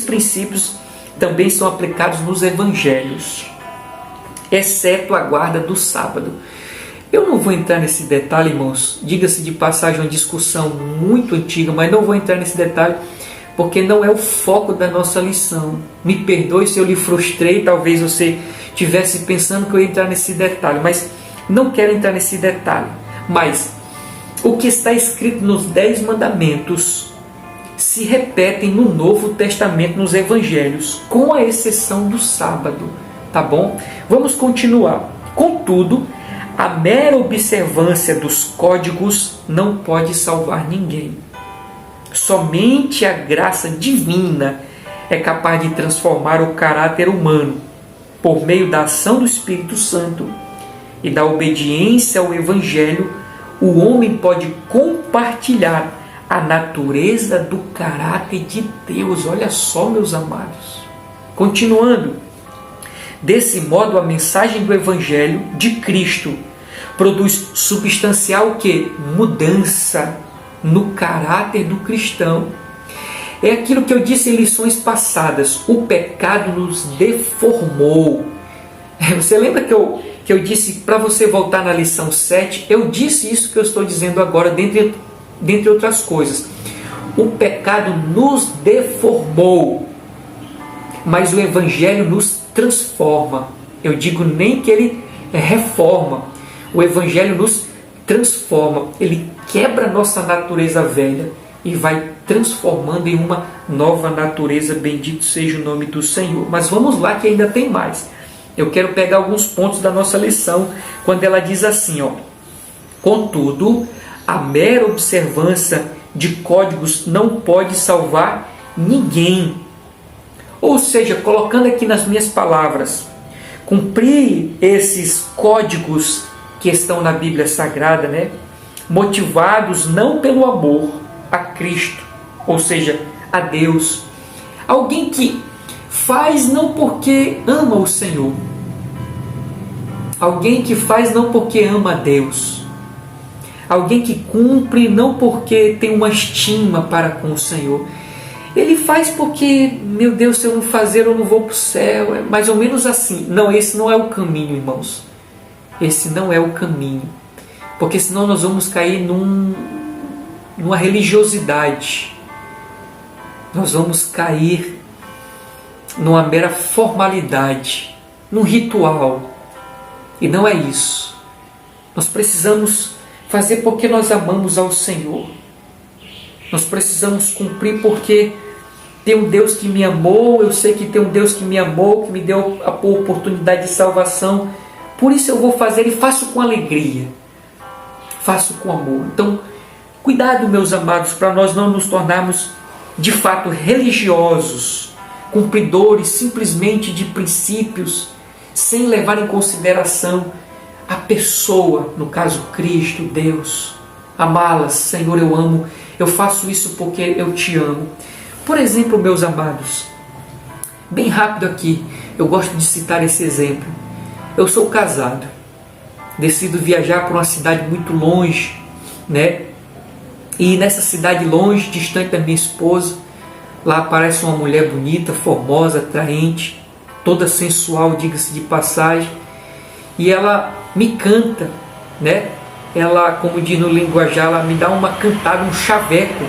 princípios também são aplicados nos evangelhos, exceto a guarda do sábado. Eu não vou entrar nesse detalhe, irmãos. Diga-se de passagem, uma discussão muito antiga, mas não vou entrar nesse detalhe porque não é o foco da nossa lição. Me perdoe se eu lhe frustrei, talvez você estivesse pensando que eu ia entrar nesse detalhe, mas não quero entrar nesse detalhe. Mas o que está escrito nos 10 mandamentos se repetem no Novo Testamento, nos evangelhos, com a exceção do sábado. Tá bom? Vamos continuar. Contudo, a mera observância dos códigos não pode salvar ninguém. Somente a graça divina é capaz de transformar o caráter humano por meio da ação do Espírito Santo e da obediência ao Evangelho. O homem pode compartilhar a natureza do caráter de Deus. Olha só, meus amados. Continuando. Desse modo, a mensagem do Evangelho de Cristo produz substancial o quê? Mudança no caráter do cristão. É aquilo que eu disse em lições passadas. O pecado nos deformou. Você lembra que eu disse para você voltar na lição 7? Eu disse isso que eu estou dizendo agora, dentre outras coisas. O pecado nos deformou, mas o Evangelho nos transforma. Eu digo nem que ele reforma. O Evangelho nos transforma. Ele quebra a nossa natureza velha e vai transformando em uma nova natureza. Bendito seja o nome do Senhor. Mas vamos lá que ainda tem mais. Eu quero pegar alguns pontos da nossa lição, quando ela diz assim, ó: contudo, a mera observância de códigos não pode salvar ninguém. Ou seja, colocando aqui nas minhas palavras, cumprir esses códigos que estão na Bíblia Sagrada, né? Motivados não pelo amor a Cristo, ou seja, a Deus. Alguém que faz não porque ama o Senhor. Alguém que faz não porque ama a Deus. Alguém que cumpre não porque tem uma estima para com o Senhor. Ele faz porque, meu Deus, se eu não fazer eu não vou para o céu. É mais ou menos assim. Não, esse não é o caminho, irmãos. Esse não é o caminho. Porque senão nós vamos cair numa religiosidade. Nós vamos cair numa mera formalidade, num ritual. E não é isso. Nós precisamos fazer porque nós amamos ao Senhor. Nós precisamos cumprir porque tem um Deus que me amou, eu sei que tem um Deus que me amou, que me deu a oportunidade de salvação. Por isso eu vou fazer e faço com alegria. Faço com amor. Então, cuidado, meus amados, para nós não nos tornarmos de fato religiosos, cumpridores simplesmente de princípios, sem levar em consideração a pessoa, no caso Cristo, Deus. Amá-las, Senhor, eu amo, eu faço isso porque eu te amo. Por exemplo, meus amados, bem rápido aqui, eu gosto de citar esse exemplo. Eu sou casado, decido viajar para uma cidade muito longe, né? E nessa cidade longe, distante da minha esposa, lá aparece uma mulher bonita, formosa, atraente, toda sensual, diga-se de passagem, e ela me canta, né? Ela, como diz no linguajar, ela me dá uma cantada, um chaveco,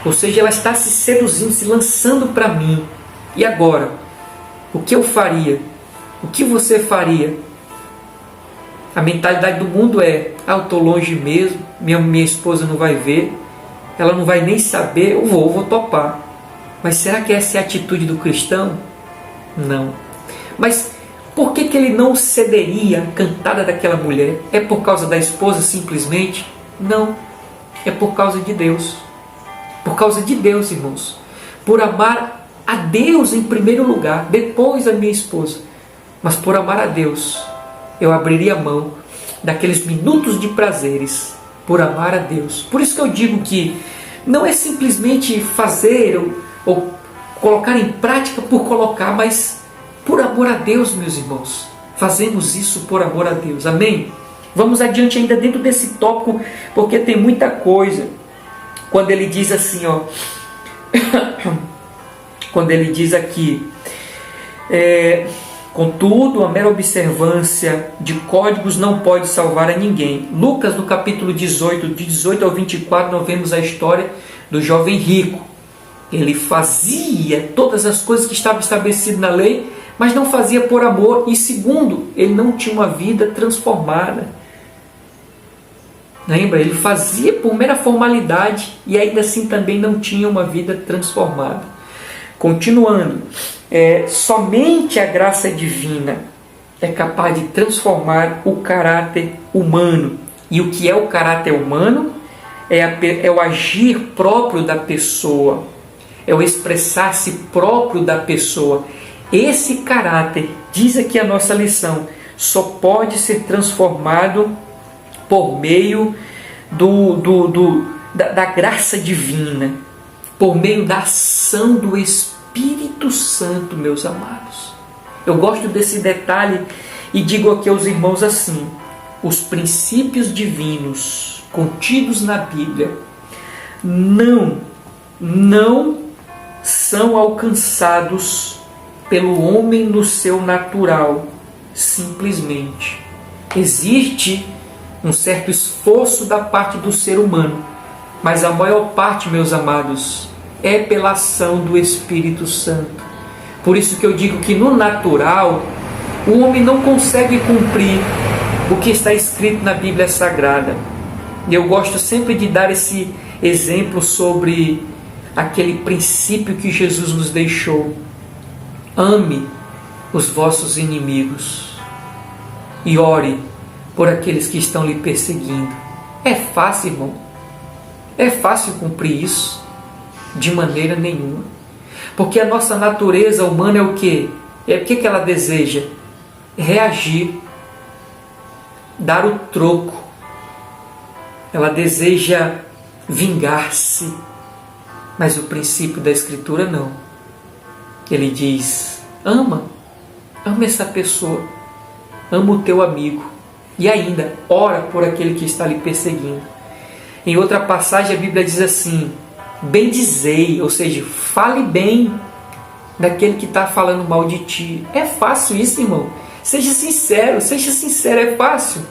ou seja, ela está se seduzindo, se lançando para mim. E agora, o que eu faria? O que você faria? A mentalidade do mundo é: eu estou longe mesmo, minha esposa não vai ver, ela não vai nem saber, eu vou topar. Mas será que essa é a atitude do cristão? Não. Mas por que ele não cederia à cantada daquela mulher? É por causa da esposa simplesmente? Não. É por causa de Deus. Por causa de Deus, irmãos. Por amar a Deus em primeiro lugar, depois a minha esposa. Mas por amar a Deus, eu abriria mão daqueles minutos de prazeres por amar a Deus. Por isso que eu digo que não é simplesmente fazer ou colocar em prática por colocar, mas por amor a Deus, meus irmãos. Fazemos isso por amor a Deus. Amém? Vamos adiante ainda dentro desse tópico, porque tem muita coisa. Quando ele diz assim, ó, quando ele diz aqui, contudo, a mera observância de códigos não pode salvar a ninguém. Lucas, no capítulo 18, de 18 ao 24, nós vemos a história do jovem rico. Ele fazia todas as coisas que estavam estabelecidas na lei, mas não fazia por amor. E segundo, ele não tinha uma vida transformada. Lembra? Ele fazia por mera formalidade e ainda assim também não tinha uma vida transformada. Continuando, somente a graça divina é capaz de transformar o caráter humano. E o que é o caráter humano? É o agir próprio da pessoa, é o expressar-se próprio da pessoa. Esse caráter, diz aqui a nossa lição, só pode ser transformado por meio da graça divina, por meio da ação do Espírito Santo, meus amados. Eu gosto desse detalhe e digo aqui aos irmãos assim: os princípios divinos contidos na Bíblia não são alcançados pelo homem no seu natural, simplesmente. Existe um certo esforço da parte do ser humano, mas a maior parte, meus amados, é pela ação do Espírito Santo. Por isso que eu digo que no natural, o homem não consegue cumprir o que está escrito na Bíblia Sagrada. E eu gosto sempre de dar esse exemplo sobre aquele princípio que Jesus nos deixou: ame os vossos inimigos e ore por aqueles que estão lhe perseguindo. É fácil, irmão? É fácil cumprir isso? De maneira nenhuma. Porque a nossa natureza humana é o quê? O que ela deseja? Reagir, dar o troco. Ela deseja vingar-se. Mas o princípio da Escritura não. Ele diz: ama essa pessoa, ama o teu amigo. E ainda, ora por aquele que está lhe perseguindo. Em outra passagem a Bíblia diz assim: bendizei, ou seja, fale bem daquele que está falando mal de ti. É fácil isso, irmão? Seja sincero, é fácil?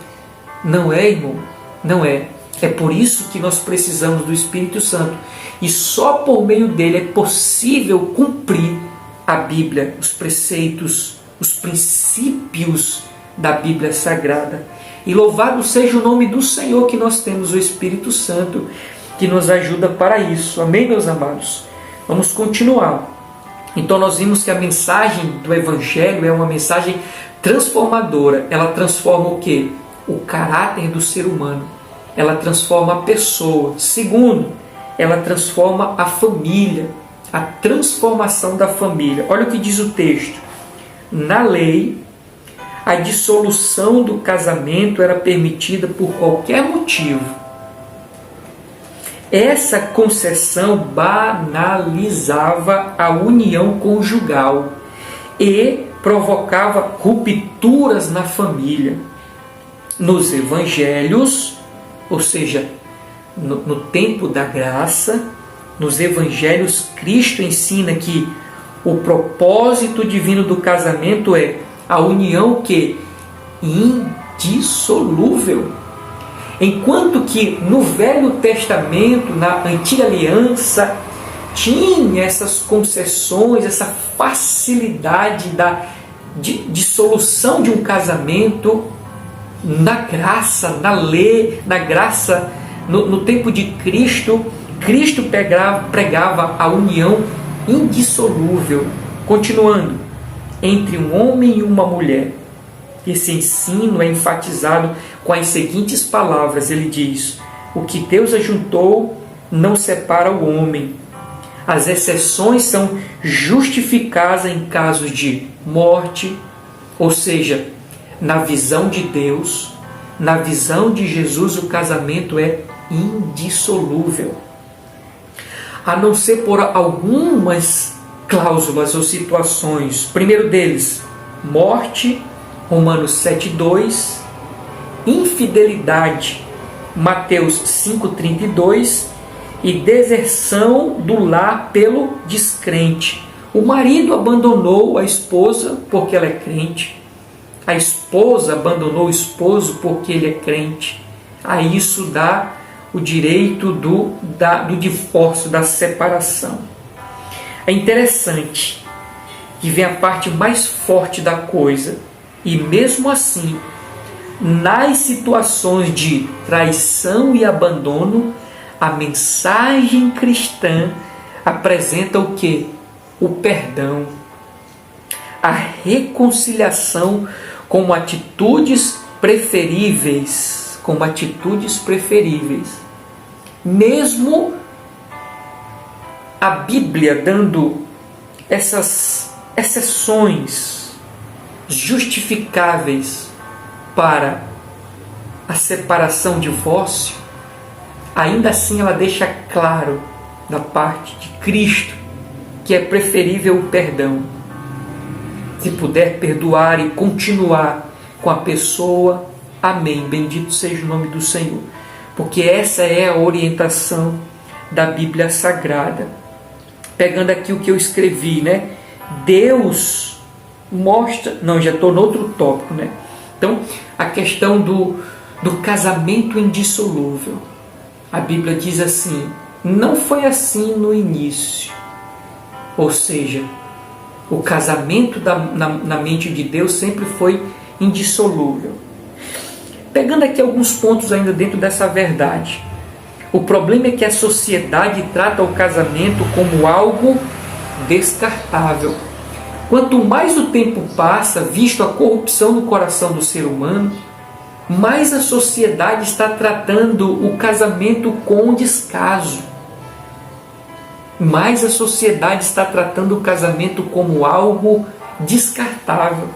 Não é, irmão? Não é. É por isso que nós precisamos do Espírito Santo. E só por meio dele é possível cumprir a Bíblia, os preceitos, os princípios da Bíblia Sagrada. E louvado seja o nome do Senhor, que nós temos o Espírito Santo, que nos ajuda para isso. Amém, meus amados? Vamos continuar. Então nós vimos que a mensagem do Evangelho é uma mensagem transformadora. Ela transforma o quê? O caráter do ser humano. Ela transforma a pessoa. Segundo, ela transforma a família. A transformação da família. Olha o que diz o texto. Na lei, a dissolução do casamento era permitida por qualquer motivo. essa concessão banalizava a união conjugal e provocava rupturas na família. Nos evangelhos, ou seja, no tempo da graça, nos evangelhos, Cristo ensina que o propósito divino do casamento é a união que indissolúvel. Enquanto que no Velho Testamento, na Antiga Aliança, tinha essas concessões, essa facilidade de dissolução de um casamento, na graça, na lei, na graça, no tempo de Cristo, Cristo pregava a união indissolúvel. Continuando, entre um homem e uma mulher. Esse ensino é enfatizado com as seguintes palavras. Ele diz: o que Deus ajuntou não separa o homem. As exceções são justificadas em casos de morte, ou seja, na visão de Deus, na visão de Jesus, o casamento é indissolúvel. A não ser por algumas cláusulas ou situações. Primeiro deles, morte, Romanos 7,2, infidelidade, Mateus 5,32, e deserção do lar pelo descrente. O marido abandonou a esposa porque ela é crente. A esposa abandonou o esposo porque ele é crente. A isso dá o direito do divórcio, da separação. É interessante que vem a parte mais forte da coisa. E mesmo assim, nas situações de traição e abandono, a mensagem cristã apresenta o quê? O perdão, a reconciliação como atitudes preferíveis, Mesmo a Bíblia dando essas exceções justificáveis para a separação, divórcio, ainda assim ela deixa claro da parte de Cristo que é preferível o perdão. Se puder perdoar e continuar com a pessoa, amém, bendito seja o nome do Senhor. Porque essa é a orientação da Bíblia Sagrada. Pegando aqui o que eu escrevi, né? Deus mostra... Não, já estou no outro tópico, né? Então, a questão do casamento indissolúvel. A Bíblia diz assim: não foi assim no início. Ou seja, o casamento na mente de Deus sempre foi indissolúvel. Pegando aqui alguns pontos ainda dentro dessa verdade. O problema é que a sociedade trata o casamento como algo descartável. Quanto mais o tempo passa, visto a corrupção no coração do ser humano, mais a sociedade está tratando o casamento com descaso. Mais a sociedade está tratando o casamento como algo descartável.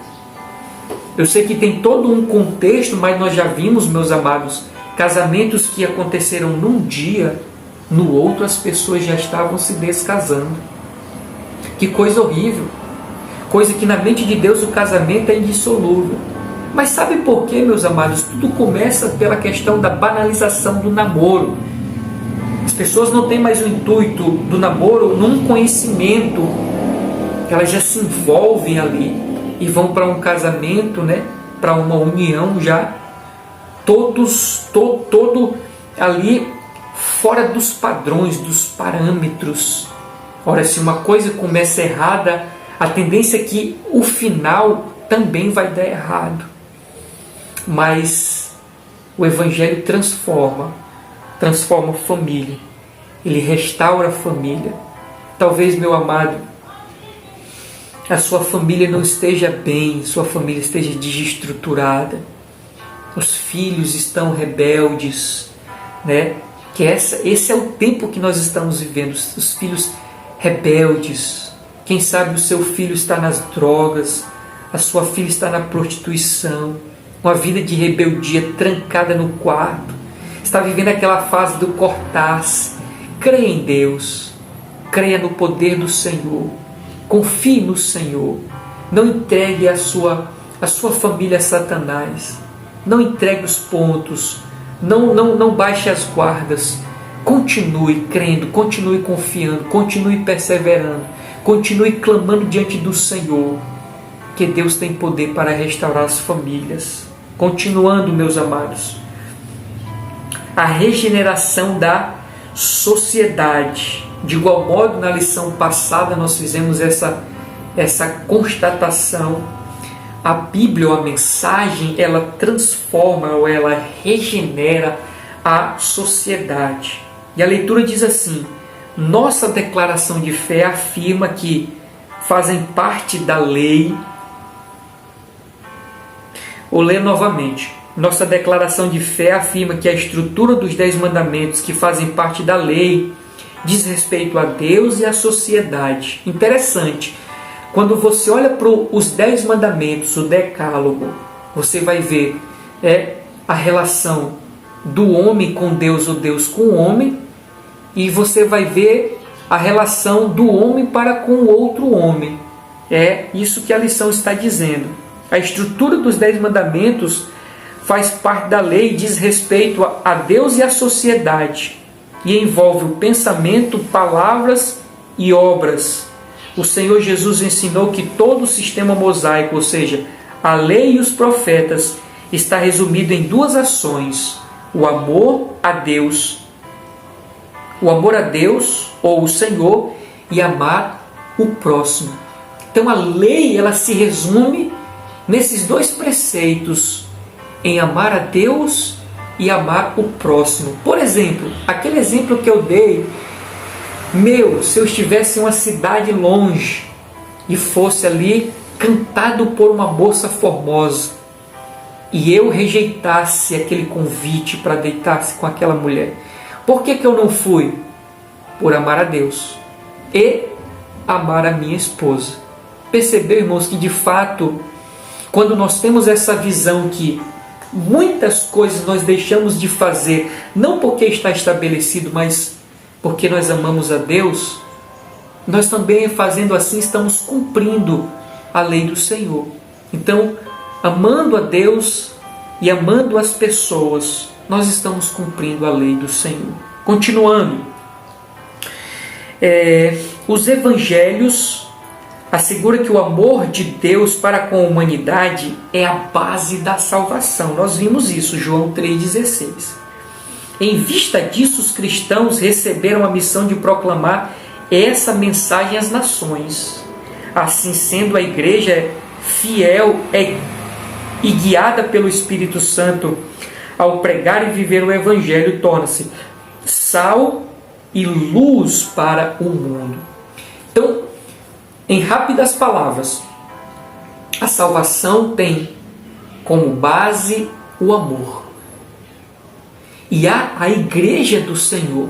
Eu sei que tem todo um contexto, mas nós já vimos, meus amados, casamentos que aconteceram num dia, no outro as pessoas já estavam se descasando. Que coisa horrível. Coisa que na mente de Deus o casamento é indissolúvel. Mas sabe por quê, meus amados? Tudo começa pela questão da banalização do namoro. As pessoas não têm mais o intuito do namoro num conhecimento. Elas já se envolvem ali e vão para um casamento, né? Para uma união já todo ali fora dos padrões, dos parâmetros. Ora, se uma coisa começa errada, a tendência é que o final também vai dar errado. Mas o Evangelho transforma a família. Ele restaura a família. Talvez, meu amado, a sua família não esteja bem, sua família esteja desestruturada. Os filhos estão rebeldes, né? Que esse é o tempo que nós estamos vivendo. Os filhos rebeldes. Quem sabe o seu filho está nas drogas, a sua filha está na prostituição, uma vida de rebeldia trancada no quarto, está vivendo aquela fase do cortar-se, creia em Deus, creia no poder do Senhor, confie no Senhor, não entregue a sua família a Satanás, não entregue os pontos, não baixe as guardas, continue crendo, continue confiando, continue perseverando, continue clamando diante do Senhor, que Deus tem poder para restaurar as famílias. Continuando, meus amados, a regeneração da sociedade. De igual modo, na lição passada nós fizemos essa constatação. A Bíblia, ou a mensagem, ela transforma ou ela regenera a sociedade. E a leitura diz assim: nossa declaração de fé afirma que fazem parte da lei. Vou ler novamente. Nossa declaração de fé afirma que a estrutura dos 10 mandamentos que fazem parte da lei diz respeito a Deus e à sociedade. Interessante. Quando você olha para os 10 mandamentos, o decálogo, você vai ver a relação do homem com Deus ou Deus com o homem, e você vai ver a relação do homem para com o outro homem. É isso que a lição está dizendo. A estrutura dos 10 mandamentos faz parte da lei e diz respeito a Deus e à sociedade, e envolve o pensamento, palavras e obras. O Senhor Jesus ensinou que todo o sistema mosaico, ou seja, a lei e os profetas, está resumido em 2 ações: o amor a Deus, ou o Senhor, e amar o próximo. Então a lei, ela se resume nesses 2 preceitos, em amar a Deus e amar o próximo. Por exemplo, aquele exemplo que eu dei, se eu estivesse em uma cidade longe e fosse ali cantado por uma moça formosa e eu rejeitasse aquele convite para deitar-se com aquela mulher, por que eu não fui? Por amar a Deus e amar a minha esposa. Percebeu, irmãos, que de fato, quando nós temos essa visão que muitas coisas nós deixamos de fazer, não porque está estabelecido, mas porque nós amamos a Deus, nós também, fazendo assim, estamos cumprindo a lei do Senhor. Então, amando a Deus e amando as pessoas, nós estamos cumprindo a lei do Senhor. Continuando, os evangelhos asseguram que o amor de Deus para com a humanidade é a base da salvação. Nós vimos isso, João 3,16. Em vista disso, os cristãos receberam a missão de proclamar essa mensagem às nações. Assim sendo, a igreja fiel e guiada pelo Espírito Santo, ao pregar e viver o Evangelho, torna-se sal e luz para o mundo. Então, em rápidas palavras, a salvação tem como base o amor. E há a igreja do Senhor.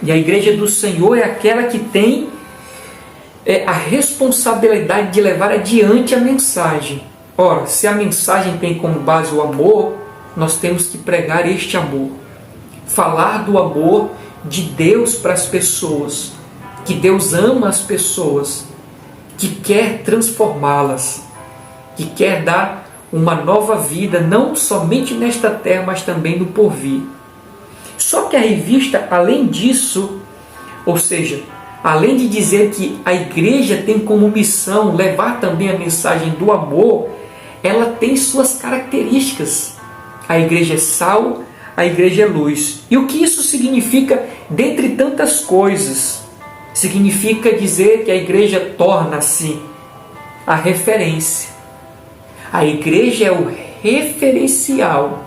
E a igreja do Senhor é aquela que tem a responsabilidade de levar adiante a mensagem. Ora, se a mensagem tem como base o amor, nós temos que pregar este amor. Falar do amor de Deus para as pessoas. Que Deus ama as pessoas. Que quer transformá-las. Que quer dar uma nova vida, não somente nesta terra, mas também no porvir. Só que a revista, além disso, ou seja, além de dizer que a igreja tem como missão levar também a mensagem do amor, ela tem suas características. A igreja é sal, a igreja é luz. E o que isso significa, dentre tantas coisas? Significa dizer que a igreja torna-se a referência. A igreja é o referencial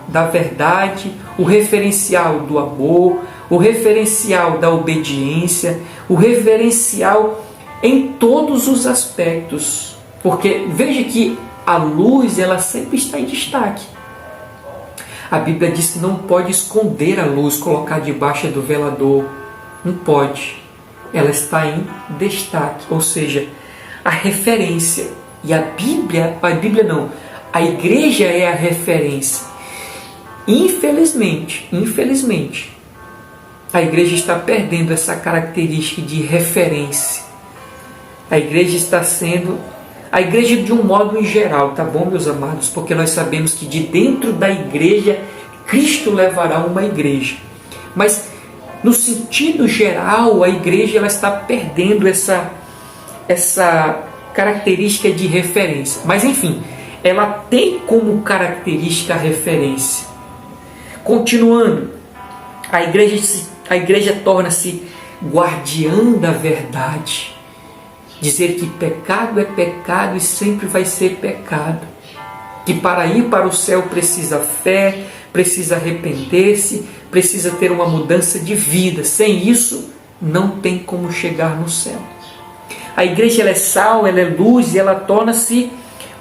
da verdade, o referencial do amor, o referencial da obediência, o referencial em todos os aspectos. Porque veja que a luz, ela sempre está em destaque. A Bíblia diz que não pode esconder a luz, colocar debaixo do velador. Não pode. Ela está em destaque, ou seja, a referência. E a igreja é a referência. Infelizmente, a igreja está perdendo essa característica de referência. A igreja está sendo... A igreja de um modo em geral, tá bom, meus amados? Porque nós sabemos que de dentro da igreja, Cristo levará uma igreja. Mas, no sentido geral, a igreja ela está perdendo essa característica de referência. Mas, enfim, ela tem como característica a referência. Continuando, a igreja torna-se guardiã da verdade. Dizer que pecado é pecado e sempre vai ser pecado. Que para ir para o céu precisa fé, precisa arrepender-se, precisa ter uma mudança de vida. Sem isso, não tem como chegar no céu. A igreja ela é sal, ela é luz e ela torna-se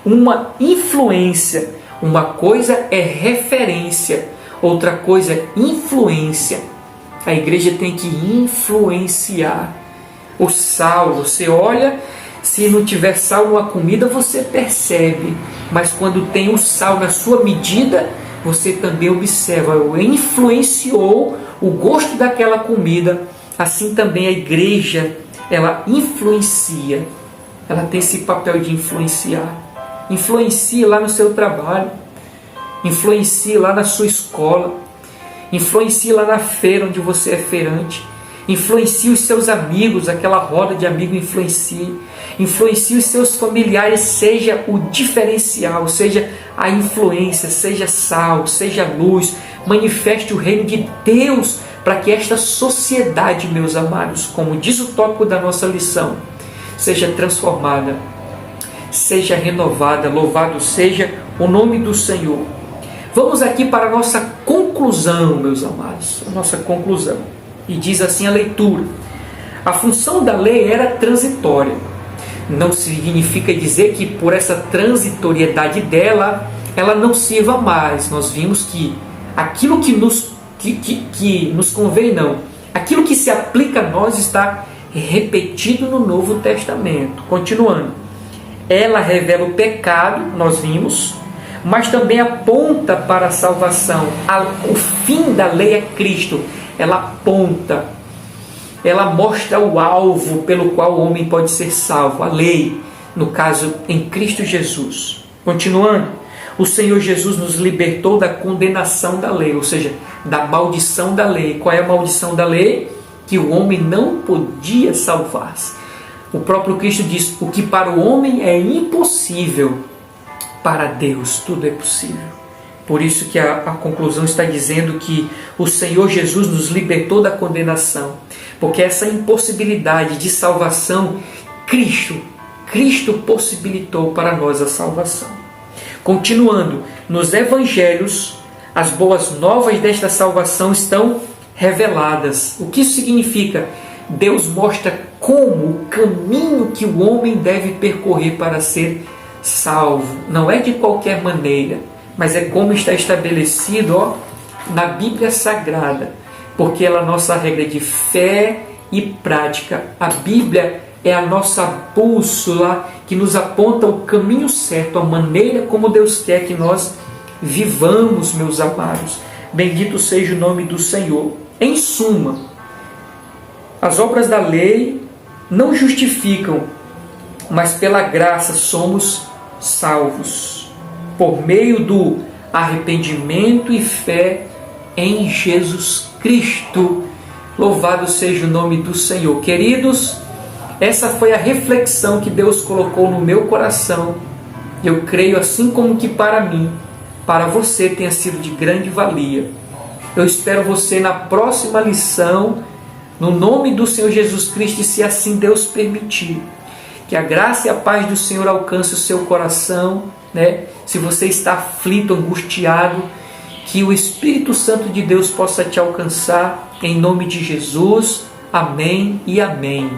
uma influência. Uma coisa é referência, outra coisa é influência. A igreja tem que influenciar. O sal, você olha, se não tiver sal numa comida, você percebe. Mas quando tem o sal na sua medida, você também observa, influenciou o gosto daquela comida. Assim também a igreja, ela influencia. Ela tem esse papel de influenciar. Influencie lá no seu trabalho. Influencie lá na sua escola. Influencie lá na feira onde você é feirante. Influencie os seus amigos, aquela roda de amigos influencie. Influencie os seus familiares, seja o diferencial, seja a influência, seja sal, seja luz. Manifeste o reino de Deus para que esta sociedade, meus amados, como diz o tópico da nossa lição, seja transformada, seja renovada. Louvado seja o nome do Senhor. Vamos aqui para a nossa conclusão, meus amados, a nossa conclusão. E diz assim a leitura: a função da lei era transitória. Não significa dizer que por essa transitoriedade dela, ela não sirva mais. Nós vimos que aquilo que nos convém, não. Aquilo que se aplica a nós está repetido no Novo Testamento. Continuando. Ela revela o pecado, nós vimos, mas também aponta para a salvação. O fim da lei é Cristo. Ela aponta, ela mostra o alvo pelo qual o homem pode ser salvo. A lei, no caso, em Cristo Jesus. Continuando, o Senhor Jesus nos libertou da condenação da lei, ou seja, da maldição da lei. Qual é a maldição da lei? Que o homem não podia salvar-se. O próprio Cristo diz, o que para o homem é impossível, para Deus tudo é possível. Por isso que a conclusão está dizendo que o Senhor Jesus nos libertou da condenação. Porque essa impossibilidade de salvação, Cristo possibilitou para nós a salvação. Continuando, nos evangelhos, as boas novas desta salvação estão reveladas. O que isso significa? Deus mostra como o caminho que o homem deve percorrer para ser salvo. Não é de qualquer maneira, mas é como está estabelecido na Bíblia Sagrada, porque ela é a nossa regra de fé e prática. A Bíblia é a nossa bússola que nos aponta o caminho certo, a maneira como Deus quer que nós vivamos, meus amados. Bendito seja o nome do Senhor. Em suma, as obras da lei não justificam, mas pela graça somos salvos, por meio do arrependimento e fé em Jesus Cristo. Louvado seja o nome do Senhor. Queridos, essa foi a reflexão que Deus colocou no meu coração. Eu creio, assim como que para mim, para você tenha sido de grande valia. Eu espero você na próxima lição, no nome do Senhor Jesus Cristo, e se assim Deus permitir. Que a graça e a paz do Senhor alcance o seu coração, Se você está aflito, angustiado, que o Espírito Santo de Deus possa te alcançar, em nome de Jesus. Amém e amém.